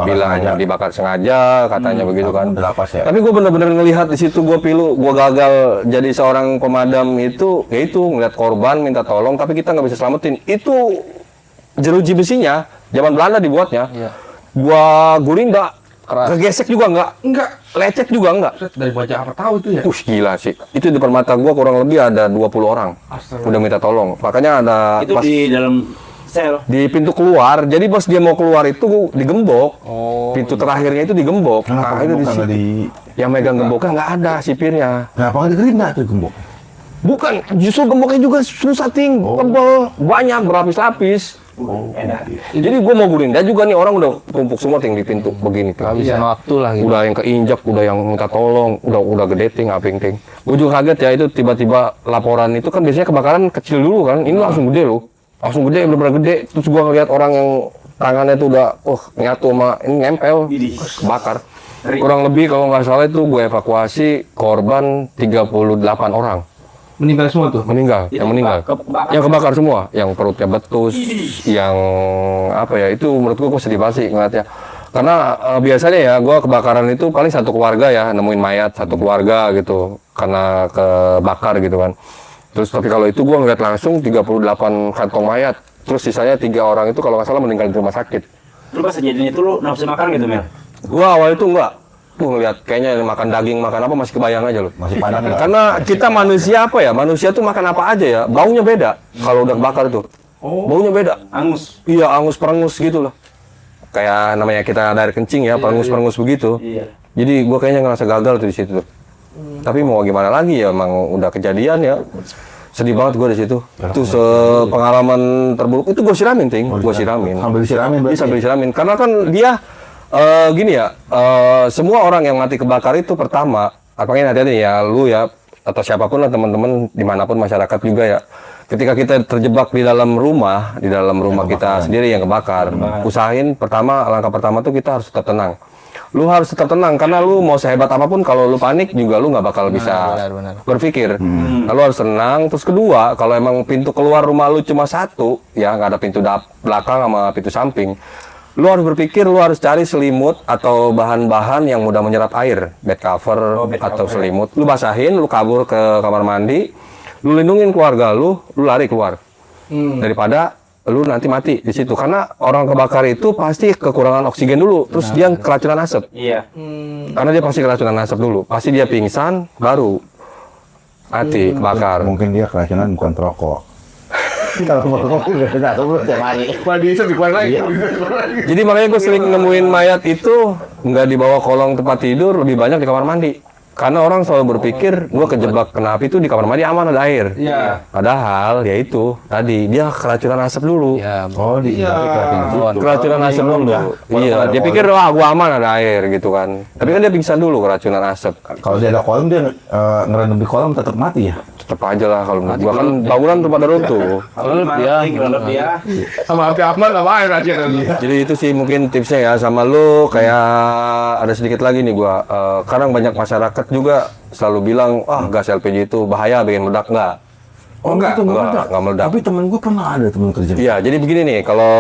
Speaker 1: bilang dibakar sengaja, katanya begitu kan.
Speaker 2: Ya.
Speaker 1: Tapi gue bener-bener ngelihat di situ, gue pilu, gue gagal jadi seorang pemadam itu, yaitu ngeliat korban minta tolong, tapi kita nggak bisa selamatin. Itu jeruji besinya, zaman Belanda dibuatnya. Gua guling nggak, kegesek juga nggak, lecet juga nggak.
Speaker 3: Dari wajah apa tahu itu ya?
Speaker 1: Gila sih. Itu di depan mata gua kurang lebih ada 20 orang. Udah minta tolong. Makanya ada
Speaker 4: Itu
Speaker 1: pas
Speaker 4: di dalam sel.
Speaker 1: di pintu keluar. Jadi pas dia mau keluar itu digembok. Pintu terakhirnya itu digembok.
Speaker 2: Kenapa
Speaker 1: itu
Speaker 2: gembok nggak di...
Speaker 1: yang megang gemboknya nggak ada sipirnya.
Speaker 2: Kenapa nggak digerinda tuh gembok?
Speaker 1: Bukan, justru gemboknya juga susah tebel, banyak berlapis-lapis. Jadi gue mau gulinda juga nih, orang udah tumpuk semua di pintu begini.
Speaker 5: Kehabisan waktu lah gitu.
Speaker 1: Udah yang keinjak, udah yang minta tolong, udah gede ting, aping ting. Gue juga kaget ya, itu tiba-tiba laporan itu kan biasanya kebakaran kecil dulu kan, ini langsung gede loh, langsung gede, bener-bener gede. Terus gue ngeliat orang yang tangannya tuh udah, nyatu sama ini nempel, kebakar. Kurang lebih kalau nggak salah itu gue evakuasi korban 38 orang.
Speaker 3: Meninggal semua tuh?
Speaker 1: Meninggal, yang meninggal. Yang kebakar semua, yang perutnya betus, yang apa ya, itu menurut gue sedih banget sih ngeliatnya. Karena biasanya ya, gue kebakaran itu paling satu keluarga ya, nemuin mayat satu keluarga gitu, karena kebakar gitu kan. Terus tapi kalau itu gue ngeliat langsung 38 kantong mayat, terus sisanya 3 orang itu kalau nggak salah meninggal di rumah sakit.
Speaker 4: Lu pas kejadian itu lu nafsu makan gitu, Mel?
Speaker 1: Gue awal itu enggak. Ngeliat kayaknya makan daging, makan apa masih kebayang aja loh.
Speaker 2: Masih padang nggak?
Speaker 1: Karena kita manusia apa ya? Manusia tuh makan apa aja ya? Baunya beda kalau udah bakar tuh. Baunya beda.
Speaker 4: Angus.
Speaker 1: Iya, angus-perengus gitu loh. Kayak namanya kita dari kencing ya, perengus-perengus begitu.
Speaker 4: Iya.
Speaker 1: Jadi gua kayaknya ngerasa gagal tuh di situ tuh. Tapi mau gimana lagi ya, emang udah kejadian ya. Sedih banget gua di situ. Itu pengalaman terburuk itu gua siramin, ting. Gua siramin.
Speaker 2: Sambil disiramin
Speaker 1: Dia
Speaker 2: berarti?
Speaker 1: sambil disiramin. Karena kan dia gini ya, semua orang yang mati kebakar itu pertama, apalagi hati-hati ya, lu ya, atau siapapun lah teman-teman, dimanapun masyarakat juga ya, ketika kita terjebak di dalam rumah kita sendiri yang kebakar, usahain langkah pertama tuh kita harus tetap tenang. Lu harus tetap tenang, karena lu mau sehebat apapun, kalau lu panik juga lu nggak bakal bisa berpikir. Lalu harus tenang. Terus kedua, kalau emang pintu keluar rumah lu cuma satu, ya nggak ada pintu belakang sama pintu samping, lu harus berpikir, lu harus cari selimut atau bahan-bahan yang mudah menyerap air, bed cover atau selimut. Lu basahin, lu kabur ke kamar mandi, lu lindungin keluarga lu lari keluar. Daripada lu nanti mati di situ. Karena orang kebakar itu pasti kekurangan oksigen dulu, terus dia keracunan asap.
Speaker 4: Iya.
Speaker 1: Karena dia pasti keracunan asap dulu, pasti dia pingsan, baru mati kebakar.
Speaker 2: Mungkin dia keracunan bukan rokok. Kalau mau rokok udah tahu tiap hari.
Speaker 1: Jadi makanya gue sering nemuin mayat itu nggak dibawa kolong tempat tidur, lebih banyak di kamar mandi. Karena orang selalu berpikir gue kejebak kena api itu di kamar mandi aman, ada air.
Speaker 3: Iya.
Speaker 1: Padahal ya itu tadi dia keracunan asap dulu.
Speaker 5: Ya,
Speaker 1: Keracunan asap dulu. Iya, dia pikir wah gua aman ada air gitu kan. Tapi kan dia pingsan dulu keracunan asap.
Speaker 2: Kalau dia ada kolam dia ngerendam di kolam tetap mati ya.
Speaker 1: Tetep aja lah kalau menurut gua kan bangunan tuh pada runtuh.
Speaker 4: Dia.
Speaker 3: Sama api aman ngapain aja kan?
Speaker 1: Jadi itu sih mungkin tipsnya ya sama lu. Kayak ada sedikit lagi nih gua. Kadang banyak masyarakat juga selalu bilang, gas LPG itu bahaya, bikin meledak. Enggak.
Speaker 2: Itu
Speaker 1: Enggak meledak.
Speaker 2: Tapi temen gue pernah ada temen kerja.
Speaker 1: Iya, jadi begini nih, kalau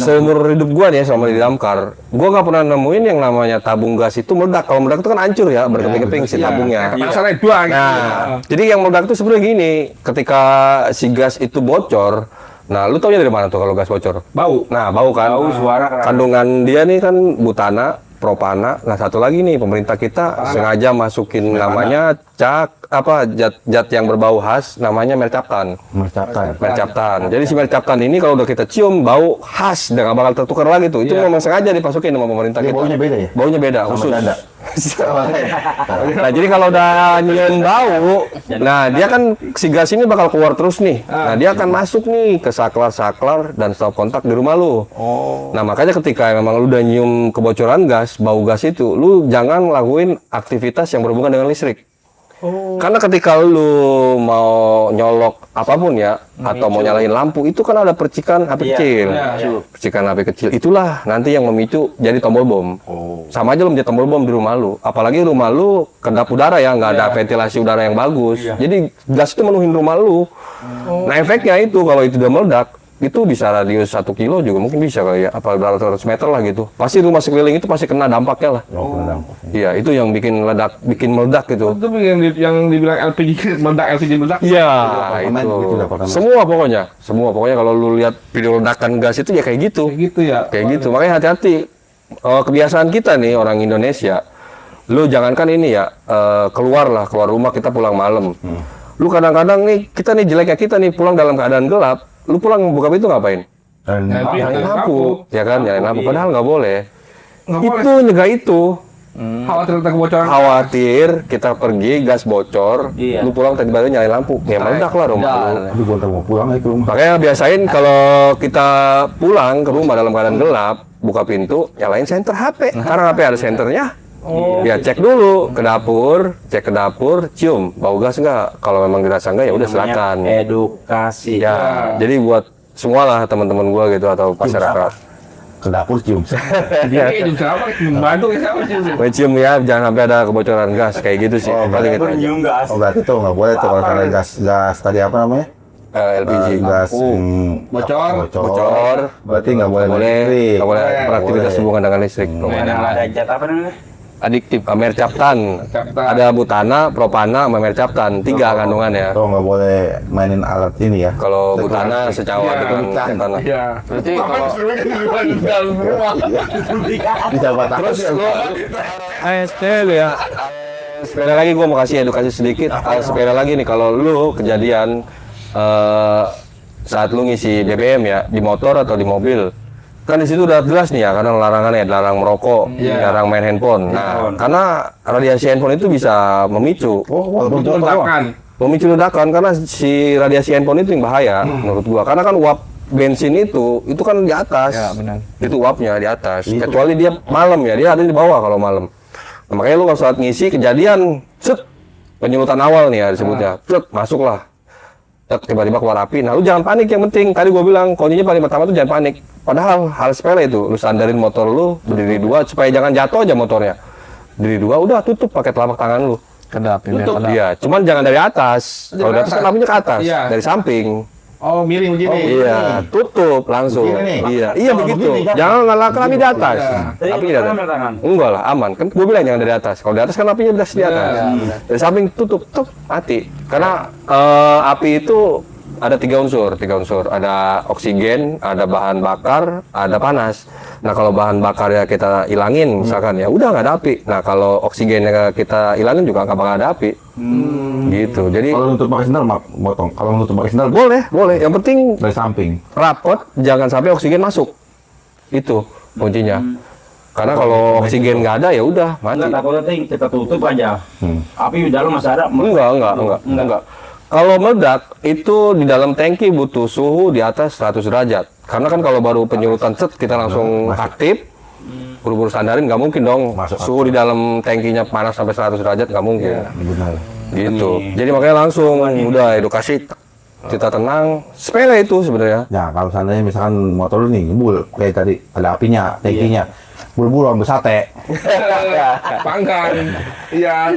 Speaker 1: seumur hidup gua nih selama di damkar, gua nggak pernah nemuin yang namanya tabung gas itu meledak. Kalau meledak itu kan hancur ya, berkeping-keping si tabungnya.
Speaker 3: Masalahnya dua gitu.
Speaker 1: Nah, jadi yang meledak itu sebenarnya gini, ketika si gas itu bocor, nah lu taunya dari mana tuh kalau gas bocor?
Speaker 3: Bau.
Speaker 1: Nah, bau kan?
Speaker 4: Bau, suara.
Speaker 1: Kandungan dia nih kan butana, propana. Nah, satu lagi nih, pemerintah kita sengaja masukin namanya zat yang berbau khas, namanya mercaptan. Mercaptan. Jadi si mercaptan ini kalau udah kita cium bau khas, udah nggak bakal tertukar lagi tuh. Itu memang sengaja dimasukin sama pemerintah kita.
Speaker 2: Baunya beda ya?
Speaker 1: Baunya beda,
Speaker 2: Sama
Speaker 1: khusus.
Speaker 2: dada.
Speaker 1: Nah, jadi kalau udah nyium bau, nah dia kan si gas ini bakal keluar terus nih. Nah, dia akan masuk nih ke saklar dan stop kontak di rumah lu. Nah, makanya ketika memang lu udah nyium kebocoran gas, bau gas itu, lu jangan lakuin aktivitas yang berhubungan dengan listrik. Karena ketika lu mau nyolok apapun ya, atau mau nyalain lampu, itu kan ada percikan api kecil. Percikan api kecil, itulah nanti yang memicu jadi tombol bom. Sama aja lu menjadi tombol bom di rumah lu. Apalagi rumah lu kedap udara ya, nggak ada ventilasi udara yang bagus. Jadi gas itu menuhin rumah lu. Nah efeknya itu, kalau itu udah meledak, itu bisa radius 1 kilo juga mungkin bisa kali ya, apa berapa ratus meter lah gitu. Pasti rumah sekeliling itu pasti kena dampaknya lah. Iya, itu yang bikin meledak gitu.
Speaker 3: Itu yang dibilang LPG meledak.
Speaker 1: Iya, itu. Semua pokoknya kalau lu lihat video ledakan gas itu ya kayak gitu. Kayak gitu. Makanya hati-hati. Kebiasaan kita nih orang Indonesia. Lu jangankan ini ya, keluar rumah kita pulang malam. Lu kadang-kadang nih, kita nih jeleknya kita nih pulang dalam keadaan gelap. Lu pulang buka pintu ngapain? Nyalain lampu, ya kan? Nyalain lampu. Padahal nggak boleh. Itu nyegah itu.
Speaker 3: Khawatir kebocoran.
Speaker 1: Khawatir kita pergi gas bocor, lu pulang tiba-tiba nyalain lampu, ya meledak lah rumah lu.
Speaker 2: Aduh, gua mau pulang ke rumah.
Speaker 1: Makanya biasain kalau kita pulang ke rumah dalam keadaan gelap, buka pintu, nyalain senter HP. Karena HP ada senternya. Ya cek dulu ke dapur, cium bau gas nggak. Kalau memang dirasa nggak ya udah silakan.
Speaker 4: Edukasi.
Speaker 1: Ya, jadi buat semua lah teman-teman gua gitu atau masyarakat.
Speaker 2: Ke dapur cium.
Speaker 3: Jadi siapa? Membantu siapa sih?
Speaker 1: Cium ya, jangan sampai ada kebocoran gas kayak gitu sih. Paling itu aja.
Speaker 2: Oh berarti tuh nggak boleh tuh kalau karena gas tadi apa namanya?
Speaker 1: LPG.
Speaker 2: Gas
Speaker 3: Bocor.
Speaker 2: Berarti nggak boleh listrik.
Speaker 1: Nggak boleh beraktivitas hubungan dengan listrik.
Speaker 4: Ada zat apa namanya?
Speaker 1: Adiktif, mercaptan. Ada butana, propana, sama mercaptan. 3 kandungannya.
Speaker 2: Tuh nggak boleh mainin alat ini ya.
Speaker 1: Kalau butana secawa dengan mercaptan.
Speaker 3: Iya.
Speaker 1: Berarti kalau
Speaker 2: Bisa batang.
Speaker 1: terus lu AST lu ya. Sepeda lagi gua mau kasih edukasi sedikit. Sepeda lagi nih kalau lu kejadian saat lu ngisi BBM ya di motor atau di mobil. Kan di situ udah jelas nih ya, karena larangannya larang merokok, larang main handphone. Nah, karena radiasi handphone itu bisa memicu memicu ledakan karena si radiasi handphone itu yang bahaya menurut gua. Karena kan uap bensin itu kan di atas.
Speaker 5: Ya, benar.
Speaker 1: Itu uapnya di atas. Kecuali dia malam ya, dia ada di bawah kalau malam. Nah, makanya lu kalau saat ngisi kejadian penyulutan awal nih ya disebutnya. Masuklah. Tiba-tiba keluar api. Nah, lu jangan panik, yang penting tadi gua bilang kuncinya paling pertama tuh jangan panik. Padahal hal sepele itu, lu sandarin motor lu berdiri 2 supaya jangan jatuh aja motornya. Berdiri 2 udah tutup pakai telapak tangan lu.
Speaker 5: Kedap ini.
Speaker 1: Tutup dia, cuman jangan dari atas. Kalau dari atas kan apinya ke atas, dari samping.
Speaker 3: Oh, miring begini.
Speaker 1: Iya, tutup langsung. Iya begitu. Jangan ngalahkan api di atas. Api di atas. Enggak lah, aman. Kan gua bilang jangan dari atas. Kalau di atas kan apinya udah di atas. Dari samping tutup, mati. Karena api itu ada 3 unsur. Ada oksigen, ada bahan bakar, ada panas. Nah kalau bahan bakarnya kita ilangin, misalkan ya udah nggak ada api. Nah kalau oksigennya kita ilangin juga nggak bakal ada api. Gitu. Jadi
Speaker 2: Kalau nutup pakai sendal motong. Kalau nutup pakai sendal
Speaker 1: boleh. Yang penting
Speaker 2: dari samping.
Speaker 1: rapot, jangan sampai oksigen masuk. Itu kuncinya. Karena kalau oksigen nggak ada ya udah mati.
Speaker 4: Enggak, takutnya kita tutup aja. Api di dalam masih ada.
Speaker 1: Enggak. Kalau meledak itu di dalam tangki butuh suhu di atas 100 derajat. Karena kan kalau baru penyulutan kita langsung aktif, buru-buru sandarin nggak mungkin dong. Suhu di dalam tangkinya panas sampai 100 derajat nggak mungkin.
Speaker 2: Benar.
Speaker 1: Gitu. Jadi makanya langsung udah edukasi, kita tenang. Sepele itu sebenarnya.
Speaker 2: Ya kalau seandainya misalkan motor lu nih ngebul kayak tadi ada apinya, tangkinya. Buru-buru ambil sate.
Speaker 3: Panggang. Iya.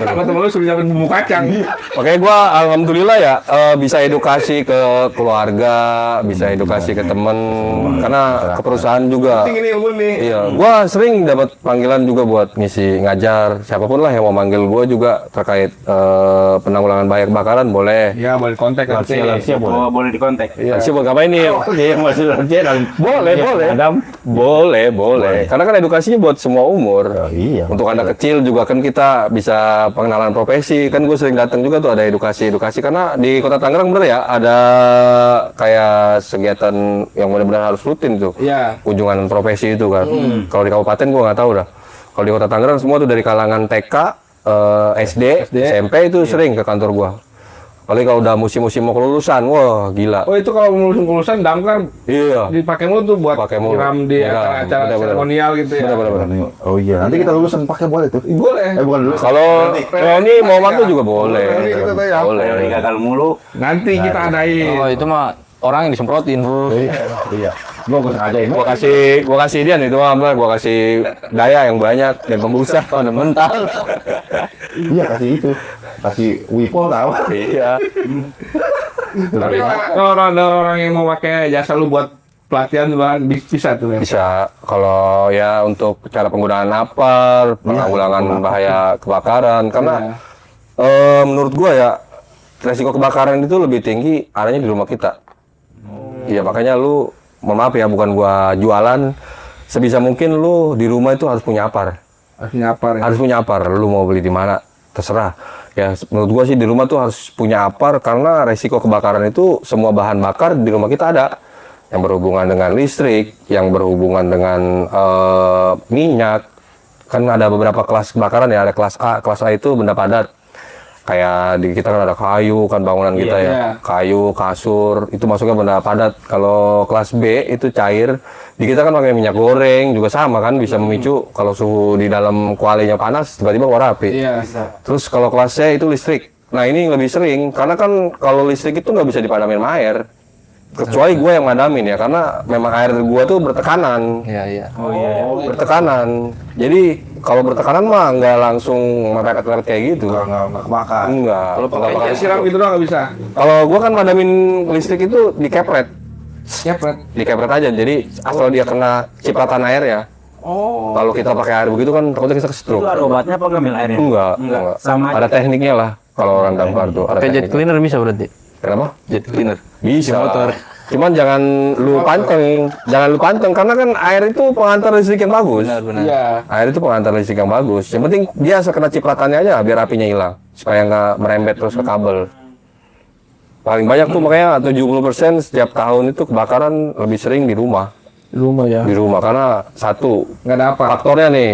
Speaker 3: Sama temen lu suruh nyiapin bumbu kacang.
Speaker 1: Makanya gua alhamdulillah ya bisa edukasi ke keluarga, bisa edukasi ke temen, karena ke perusahaan juga.
Speaker 3: Penting ini ilmu nih.
Speaker 1: Iya, gua sering dapat panggilan juga buat ngisi ngajar. Siapapun lah yang mau manggil gua juga terkait penanggulangan bahaya kebakaran boleh.
Speaker 3: Iya, boleh kontak nanti.
Speaker 2: Lansia boleh.
Speaker 4: Boleh dikontak.
Speaker 1: Iya, sih buat ngapain nih?
Speaker 2: Yang masih lansia dan
Speaker 1: Boleh.
Speaker 2: Adam.
Speaker 1: Boleh. Karena kan edukasinya buat semua umur.
Speaker 2: Iya.
Speaker 1: Untuk anak kecil juga kan kita bisa pengenalan profesi. Kan gue sering datang juga tuh ada edukasi karena di Kota Tangerang bener ya ada kayak kegiatan yang benar-benar harus rutin tuh.
Speaker 3: Iya.
Speaker 1: Kunjungan profesi itu kan. Kalau di kabupaten gue nggak tahu dah. Kalau di Kota Tangerang semua tuh dari kalangan TK, SD, SMP itu sering ke kantor gua. Apalagi kalau udah musim-musim mau kelulusan, wah gila.
Speaker 3: Oh itu kalau kelulusan damkar
Speaker 1: Iya.
Speaker 3: dipakai mulu tuh buat
Speaker 1: Pakai mulu.
Speaker 3: nyiram di
Speaker 1: Iya,
Speaker 3: acara
Speaker 1: bener-bener.
Speaker 3: seremonial gitu ya.
Speaker 1: Bener-bener.
Speaker 2: Oh iya, nanti kita lulusan pakai boleh tuh.
Speaker 3: Boleh.
Speaker 2: Bukan dulu.
Speaker 1: Kalau ini mau mantu juga boleh.
Speaker 3: Reuni kita tuh ya.
Speaker 1: Boleh.
Speaker 4: Teori gagal mulu.
Speaker 3: Nanti kita adain.
Speaker 5: Oh itu mah orang yang disemprotin.
Speaker 2: Iya. Gua sengajain.
Speaker 1: Gua kasih dia nih itu mah, gua kasih daya yang banyak dan pembusa mental.
Speaker 2: Iya kasih itu. Kasih Wipol tahu.
Speaker 1: Iya.
Speaker 3: Tapi kalau ada orang yang mau pakai jasa lu buat pelatihan juga bisa tuh ya.
Speaker 1: Bisa kalau ya untuk cara penggunaan napar, penanggulangan bahaya kebakaran karena menurut gua ya resiko kebakaran itu lebih tinggi adanya di rumah kita. Iya makanya lu mohon maaf ya bukan gua jualan, sebisa mungkin lu di rumah itu harus punya apar.
Speaker 3: Harus nyapar ya.
Speaker 1: Harus punya apar, lu mau beli di mana terserah. Ya menurut gua sih di rumah tuh harus punya apar karena resiko kebakaran itu semua bahan bakar di rumah kita ada. Yang berhubungan dengan listrik, yang berhubungan dengan minyak. Kan ada beberapa kelas kebakaran ya, ada kelas A. Kelas A itu benda padat. Kayak di kita kan ada kayu kan bangunan kita ya.
Speaker 3: iya.
Speaker 1: Kayu, kasur, itu masuknya benda padat. Kalau kelas B itu cair. Di kita kan pakai minyak goreng juga sama kan bisa memicu kalau suhu di dalam kualinya panas tiba-tiba keluar api.
Speaker 3: Iya.
Speaker 1: Terus kalau kelas C itu listrik. Nah ini lebih sering karena kan kalau listrik itu nggak bisa dipadamin sama air. Kecuali gue yang madamin ya karena memang air gue tuh bertekanan.
Speaker 5: Iya iya.
Speaker 1: Bertekanan. Jadi kalau bertekanan mah nggak langsung mepet-mepet kayak gitu.
Speaker 2: Nggak kebakar.
Speaker 1: Enggak.
Speaker 3: Kalau pakai siram gitu doang nggak bisa.
Speaker 1: Kalau gue kan madamin listrik itu dikepret.
Speaker 3: Nyepret.
Speaker 1: Dikepret aja. Jadi asal dia kena cipratan air ya.
Speaker 3: Oh.
Speaker 1: Kalau kita pakai air begitu kan takutnya kita
Speaker 4: Itu
Speaker 1: stroke.
Speaker 4: ada obatnya apa ngambil airnya?
Speaker 1: Enggak.
Speaker 4: Sama
Speaker 1: Ada tekniknya lah kalau orang damkar tuh. Ada
Speaker 5: Pakai jet
Speaker 1: tekniknya.
Speaker 5: cleaner bisa berarti.
Speaker 1: Kenapa?
Speaker 5: Jet cleaner.
Speaker 1: Bisa.
Speaker 5: Motor.
Speaker 1: Cuman jangan lu panteng, karena kan air itu pengantar listrik yang bagus.
Speaker 5: Benar.
Speaker 3: Iya.
Speaker 1: Air itu pengantar listrik yang bagus. Yang penting dia sekena cipratannya aja biar apinya hilang, supaya nggak merembet terus ke kabel. Paling banyak tuh makanya 70% setiap tahun itu kebakaran lebih sering di rumah.
Speaker 3: Rumah ya.
Speaker 1: Di rumah karena satu
Speaker 3: Nggak ada apa.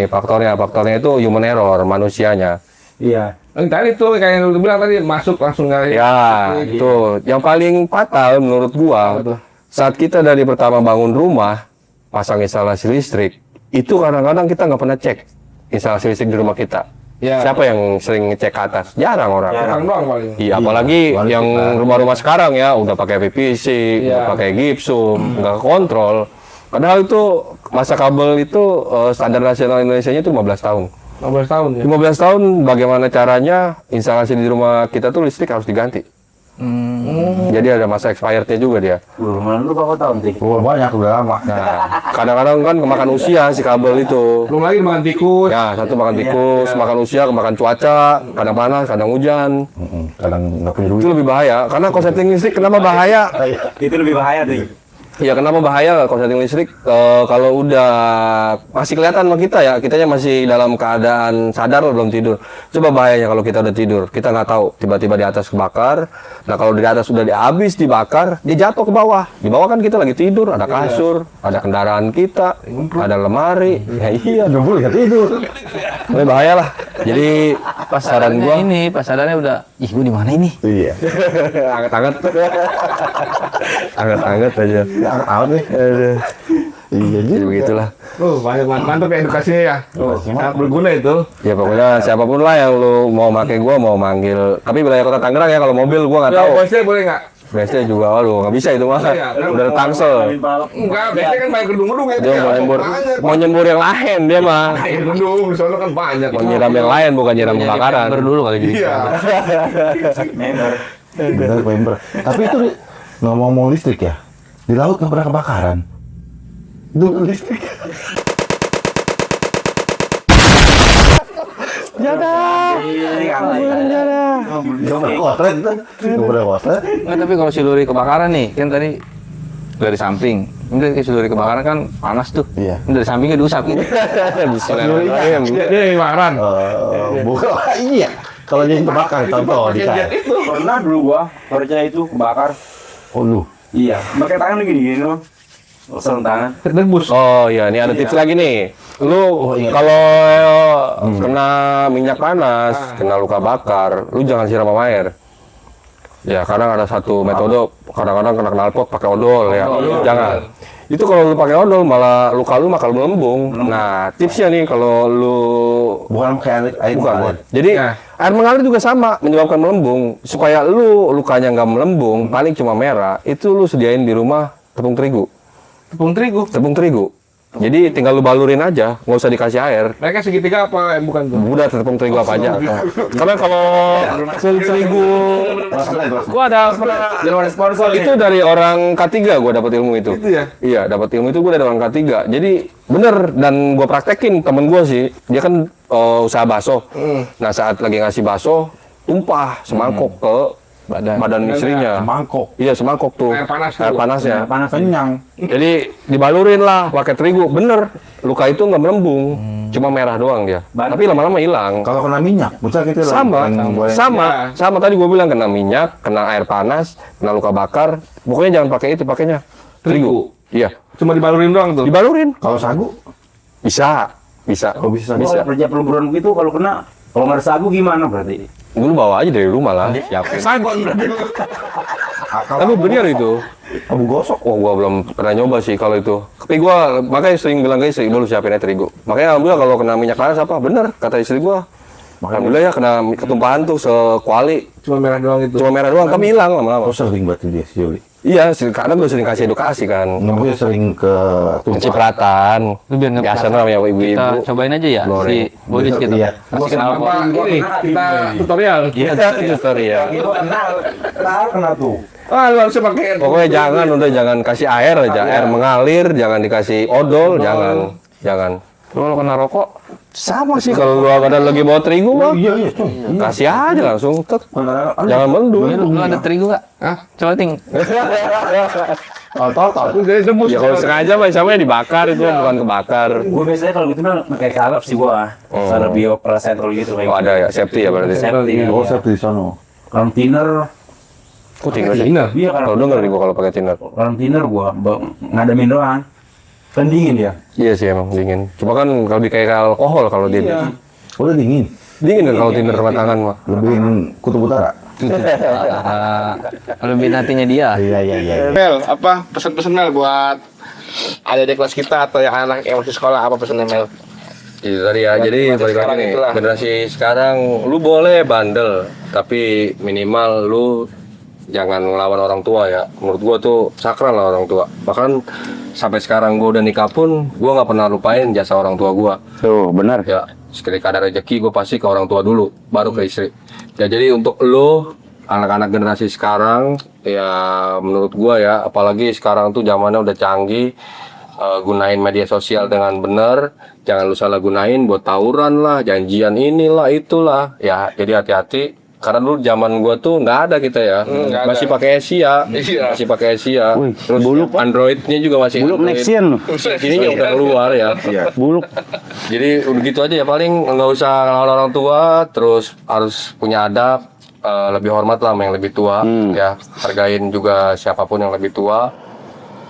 Speaker 1: faktornya itu human error manusianya.
Speaker 4: Iya.
Speaker 3: Tadi tuh kayak yang lu bilang tadi masuk langsung nggak.
Speaker 1: Ya, itu yang paling fatal menurut gua. Saat kita dari pertama bangun rumah, pasang instalasi listrik, itu kadang-kadang kita nggak pernah cek instalasi listrik di rumah kita.
Speaker 3: Ya.
Speaker 1: Siapa yang sering ngecek ke atas? Jarang orang.
Speaker 3: Orang doang paling.
Speaker 1: Iya, apalagi yang rumah-rumah sekarang ya udah pakai PVC, udah
Speaker 3: Iya.
Speaker 1: pakai gipsum, nggak kontrol. Padahal itu masa kabel itu standar nasional Indonesia-nya itu 15 tahun.
Speaker 3: 15 tahun ya.
Speaker 1: 15 tahun bagaimana caranya instalasi di rumah kita tuh listrik harus diganti. Jadi ada masa expirednya juga dia.
Speaker 4: Rumah lu berapa tahun sih?
Speaker 2: Oh banyak udah lama.
Speaker 1: Nah, kadang-kadang kan kemakan usia si kabel itu.
Speaker 3: Belum lagi makan tikus.
Speaker 1: Ya, satu makan tikus, makan usia, kemakan cuaca, kadang panas, kadang hujan.
Speaker 2: Kadang nggak punya duit.
Speaker 1: Itu lebih bahaya. Karena konsleting listrik kenapa bahaya?
Speaker 4: Itu lebih bahaya tuh.
Speaker 1: Ya kenapa bahaya konsleting listrik? Kalau udah masih kelihatan sama kita ya, kitanya masih dalam keadaan sadar loh belum tidur. Coba bahayanya kalau kita udah tidur, kita nggak tahu tiba-tiba di atas kebakar. Nah kalau di atas udah habis dibakar, dia jatuh ke bawah. Di bawah kan kita lagi tidur, ada kasur, ada kendaraan kita, ada lemari. Ya iya,
Speaker 2: Jomblo nggak tidur.
Speaker 1: lebih bahaya lah. Jadi saran gua
Speaker 5: Ini pasarannya udah, ih gua di mana ini?
Speaker 2: Iya.
Speaker 1: anget-anget, anget-anget aja.
Speaker 2: Out nih. Iya
Speaker 1: Jadi
Speaker 2: juga.
Speaker 1: begitulah.
Speaker 3: Banyak mantap ya edukasinya ya. Sangat berguna itu.
Speaker 1: Ya pokoknya siapapun lah yang lu mau pakai gua mau manggil. Tapi wilayah kota Tangerang ya kalau mobil gua nggak
Speaker 3: Ya,
Speaker 1: tahu.
Speaker 3: bosnya boleh nggak?
Speaker 1: Biasanya juga waduh nggak bisa itu mah.
Speaker 3: Iya, kan?
Speaker 1: Udah ada tangsel.
Speaker 3: Enggak, biasanya kan banyak gedung-gedung ya.
Speaker 1: Dia mau nyembur,
Speaker 3: Banyak.
Speaker 1: mau nyembur yang lain dia mah.
Speaker 3: Banyak gedung, di sana kan banyak.
Speaker 1: Mau nyiram yang lain bukan nyiram kebakaran.
Speaker 5: Berdulu kali jadi.
Speaker 3: Iya.
Speaker 2: Bener, member. Tapi itu ngomong-ngomong listrik ya, di laut nggak pernah kebakaran. Itu listrik. Nggak pernah kotret itu. Nggak pernah kotret.
Speaker 5: Nggak, tapi kalau siluri kebakaran nih, kan tadi dari samping. Ini dari siluri kebakaran kan panas tuh.
Speaker 2: Iya.
Speaker 5: Ini dari sampingnya diusap gitu.
Speaker 1: Bismillahirrahmanirrahim.
Speaker 3: Dia yang kebakaran.
Speaker 2: Bukan. Iya. Kalau jadi kebakar, contoh di saya.
Speaker 4: Pernah dulu gua kerja itu kebakar.
Speaker 2: Oh lu.
Speaker 4: Iya. Pakai tangan gini-gini doang. Sarung tangan.
Speaker 3: Tembus.
Speaker 1: Oh iya, ini ada tips lagi nih. Lu kalau kena minyak panas, kena luka bakar, lu jangan siram sama air. Ya, kadang ada satu metode, kadang-kadang kena knalpot pakai odol ya. Jangan. Itu kalau lu pakai odol malah luka lu bakal melembung. Nah, tipsnya nih kalau lu
Speaker 2: Bukan kayak air
Speaker 1: bukan.
Speaker 2: mengalir.
Speaker 1: Jadi air mengalir juga sama menyebabkan melembung. Supaya lu lukanya nggak melembung, paling cuma merah, itu lu sediain di rumah tepung terigu.
Speaker 3: Tepung terigu.
Speaker 1: Tepung terigu. Jadi tinggal lu balurin aja, nggak usah dikasih air.
Speaker 3: Mereka segitiga apa bukan tuh?
Speaker 1: Udah tepung terigu apa aja. Karena kalau terigu, gua ada pernah itu dari orang K3 gua dapat ilmu itu.
Speaker 3: Itu ya?
Speaker 1: Iya, dapat ilmu itu gua dari orang K3. Jadi bener dan gua praktekin temen gua sih. Dia kan usaha bakso. Nah, saat lagi ngasih bakso, tumpah semangkok ke badan istrinya.
Speaker 2: Mangkok.
Speaker 1: Iya, semangkok tuh.
Speaker 3: Air panas
Speaker 1: Air
Speaker 3: tuh.
Speaker 1: panasnya.
Speaker 2: Panas kenyang.
Speaker 1: Jadi dibalurin lah pakai terigu. Bener, luka itu nggak melembung, cuma merah doang dia. Tapi lama-lama hilang.
Speaker 2: Kalau kena minyak, misal kita
Speaker 1: Sama tadi gue bilang kena minyak, kena air panas, kena luka bakar. Pokoknya jangan pakai itu, pakainya terigu. Iya,
Speaker 3: Cuma dibalurin doang tuh.
Speaker 1: dibalurin.
Speaker 2: Kalau sagu,
Speaker 1: Bisa.
Speaker 2: oh bisa.
Speaker 4: Kalau kerja pelemburan begitu kalau kena, kalau nggak ada sagu gimana berarti?
Speaker 1: Dulu bawa aja dari rumah lah, siapin. Tapi bener itu.
Speaker 2: Abu gosok.
Speaker 1: Oh, gua belum pernah nyoba sih kalau itu. Tapi gua makanya sering bilang ke istri, dulu siapin aja terigu. Makanya alhamdulillah kalau kena minyak panas apa, bener kata istri gua. Alhamdulillah ya kena ketumpahan tuh sekuali.
Speaker 3: Cuma merah doang itu.
Speaker 1: Cuma merah doang, tapi hilang lama-lama.
Speaker 2: Oh sering berarti dia si Yuli.
Speaker 1: Iya, karena gue sering kasih edukasi kan.
Speaker 2: Namanya sering ke tumpah.
Speaker 1: Pencipratan.
Speaker 5: Lu biar nggak
Speaker 1: Biasa
Speaker 5: penasaran.
Speaker 1: namanya
Speaker 5: Kita
Speaker 1: ibu-ibu.
Speaker 5: cobain aja ya
Speaker 1: Glory.
Speaker 5: si Bodis gitu.
Speaker 2: Iya.
Speaker 1: Kasih kenal
Speaker 3: Apa ini? Kita tutorial.
Speaker 1: Iya, tutorial.
Speaker 2: Kena tuh.
Speaker 3: Ah, lu harusnya pakai.
Speaker 1: Pokoknya jangan kasih air aja, air mengalir, jangan dikasih odol, jangan. Kalau kena rokok sama sih kalau lu ada lagi bawa terigu mah.
Speaker 2: Iya tuh.
Speaker 1: Kasih aja langsung, jangan mendung.
Speaker 5: Lu ada terigu nggak? Coba ting.
Speaker 3: Tahu jadi tembus.
Speaker 1: Ya kalau sengaja mah sama dibakar itu bukan kebakar.
Speaker 4: Gue biasanya kalau gitu mah pakai salep sih gua. Salep biopracentol gitu kayak.
Speaker 1: Oh ada ya, safety ya berarti.
Speaker 4: Safety.
Speaker 2: Oh saya di sana.
Speaker 4: Kalau thinner,
Speaker 1: Kok tinggal sih?
Speaker 3: Thinner?
Speaker 4: iya
Speaker 1: Kalau
Speaker 4: kalau
Speaker 1: denger nih gua kalau pakai thinner.
Speaker 4: kalau thinner gua ngadamin doang. Kan dingin dia.
Speaker 1: Iya sih emang dingin. Cuma kan kalau lebih kayak alkohol kalau dia.
Speaker 2: Udah dingin.
Speaker 1: Dingin kan kalau thinner rumah tangan mah.
Speaker 2: Lebihin kutub utara.
Speaker 5: Lebih nantinya dia.
Speaker 2: Iya.
Speaker 3: Mel, apa pesan-pesan Mel buat adik-adik kelas kita atau yang anak yang masih sekolah, apa pesannya Mel?
Speaker 1: Itu tadi ya, jadi balik lagi nih,
Speaker 3: itulah.
Speaker 1: generasi sekarang lu boleh bandel, tapi minimal lu jangan ngelawan orang tua ya. Menurut gua tuh sakral lah orang tua. Bahkan sampai sekarang gua udah nikah pun, gua nggak pernah lupain jasa orang tua gua.
Speaker 2: Tuh benar.
Speaker 1: Ya, sekali ada rezeki gua pasti ke orang tua dulu, baru ke istri. Ya jadi untuk lu anak-anak generasi sekarang, ya menurut gua ya, apalagi sekarang tuh zamannya udah canggih. Gunain media sosial dengan benar, jangan lu salah gunain buat tawuran lah, janjian inilah itulah. Ya jadi hati-hati karena dulu zaman gua tuh nggak ada kita ya, masih pakai Asia, masih pakai Asia. Terus Androidnya juga masih
Speaker 4: Buluk
Speaker 1: Android.
Speaker 4: nexian lu.
Speaker 1: Ini udah keluar ya.
Speaker 4: Buluk.
Speaker 1: Jadi udah gitu aja ya, paling nggak usah ngelawan orang tua, terus harus punya adab, lebih hormat lah sama yang lebih tua, ya hargain juga siapapun yang lebih tua.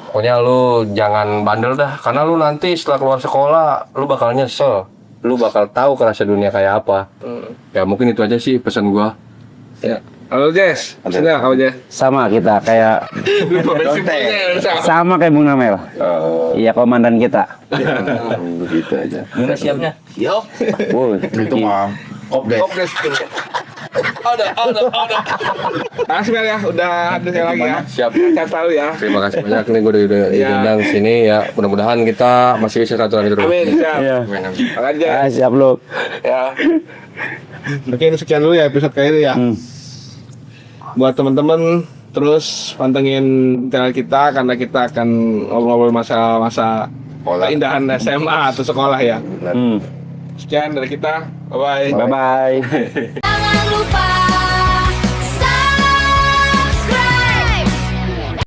Speaker 1: Pokoknya lu jangan bandel dah, karena lu nanti setelah keluar sekolah, lu bakal nyesel. Lu bakal tahu kerasa dunia kayak apa. Ya mungkin itu aja sih pesan gua.
Speaker 3: Ya. Halo Jess, sudah apa Jess?
Speaker 4: Sama kita kayak sama kayak Bung Namel. Iya komandan kita.
Speaker 2: Begitu aja.
Speaker 5: Gimana siapnya?
Speaker 4: Woi,
Speaker 2: Itu mah. Update.
Speaker 3: Ada. Makasih Mel ya, udah hadir lagi ya.
Speaker 1: Siap.
Speaker 3: Saya tahu ya.
Speaker 1: Terima kasih banyak nih gua udah diundang sini ya. Mudah-mudahan kita masih bisa silaturahmi terus.
Speaker 3: Amin, siap.
Speaker 4: Iya.
Speaker 3: Makasih Jess.
Speaker 4: Siap lu.
Speaker 3: Ya. Mungkin sekian dulu ya episode kali ini ya. Buat teman-teman terus pantengin channel kita karena kita akan ngobrol-ngobrol masa-masa keindahan SMA atau sekolah ya. Sekian dari kita. Bye bye.
Speaker 4: Bye bye.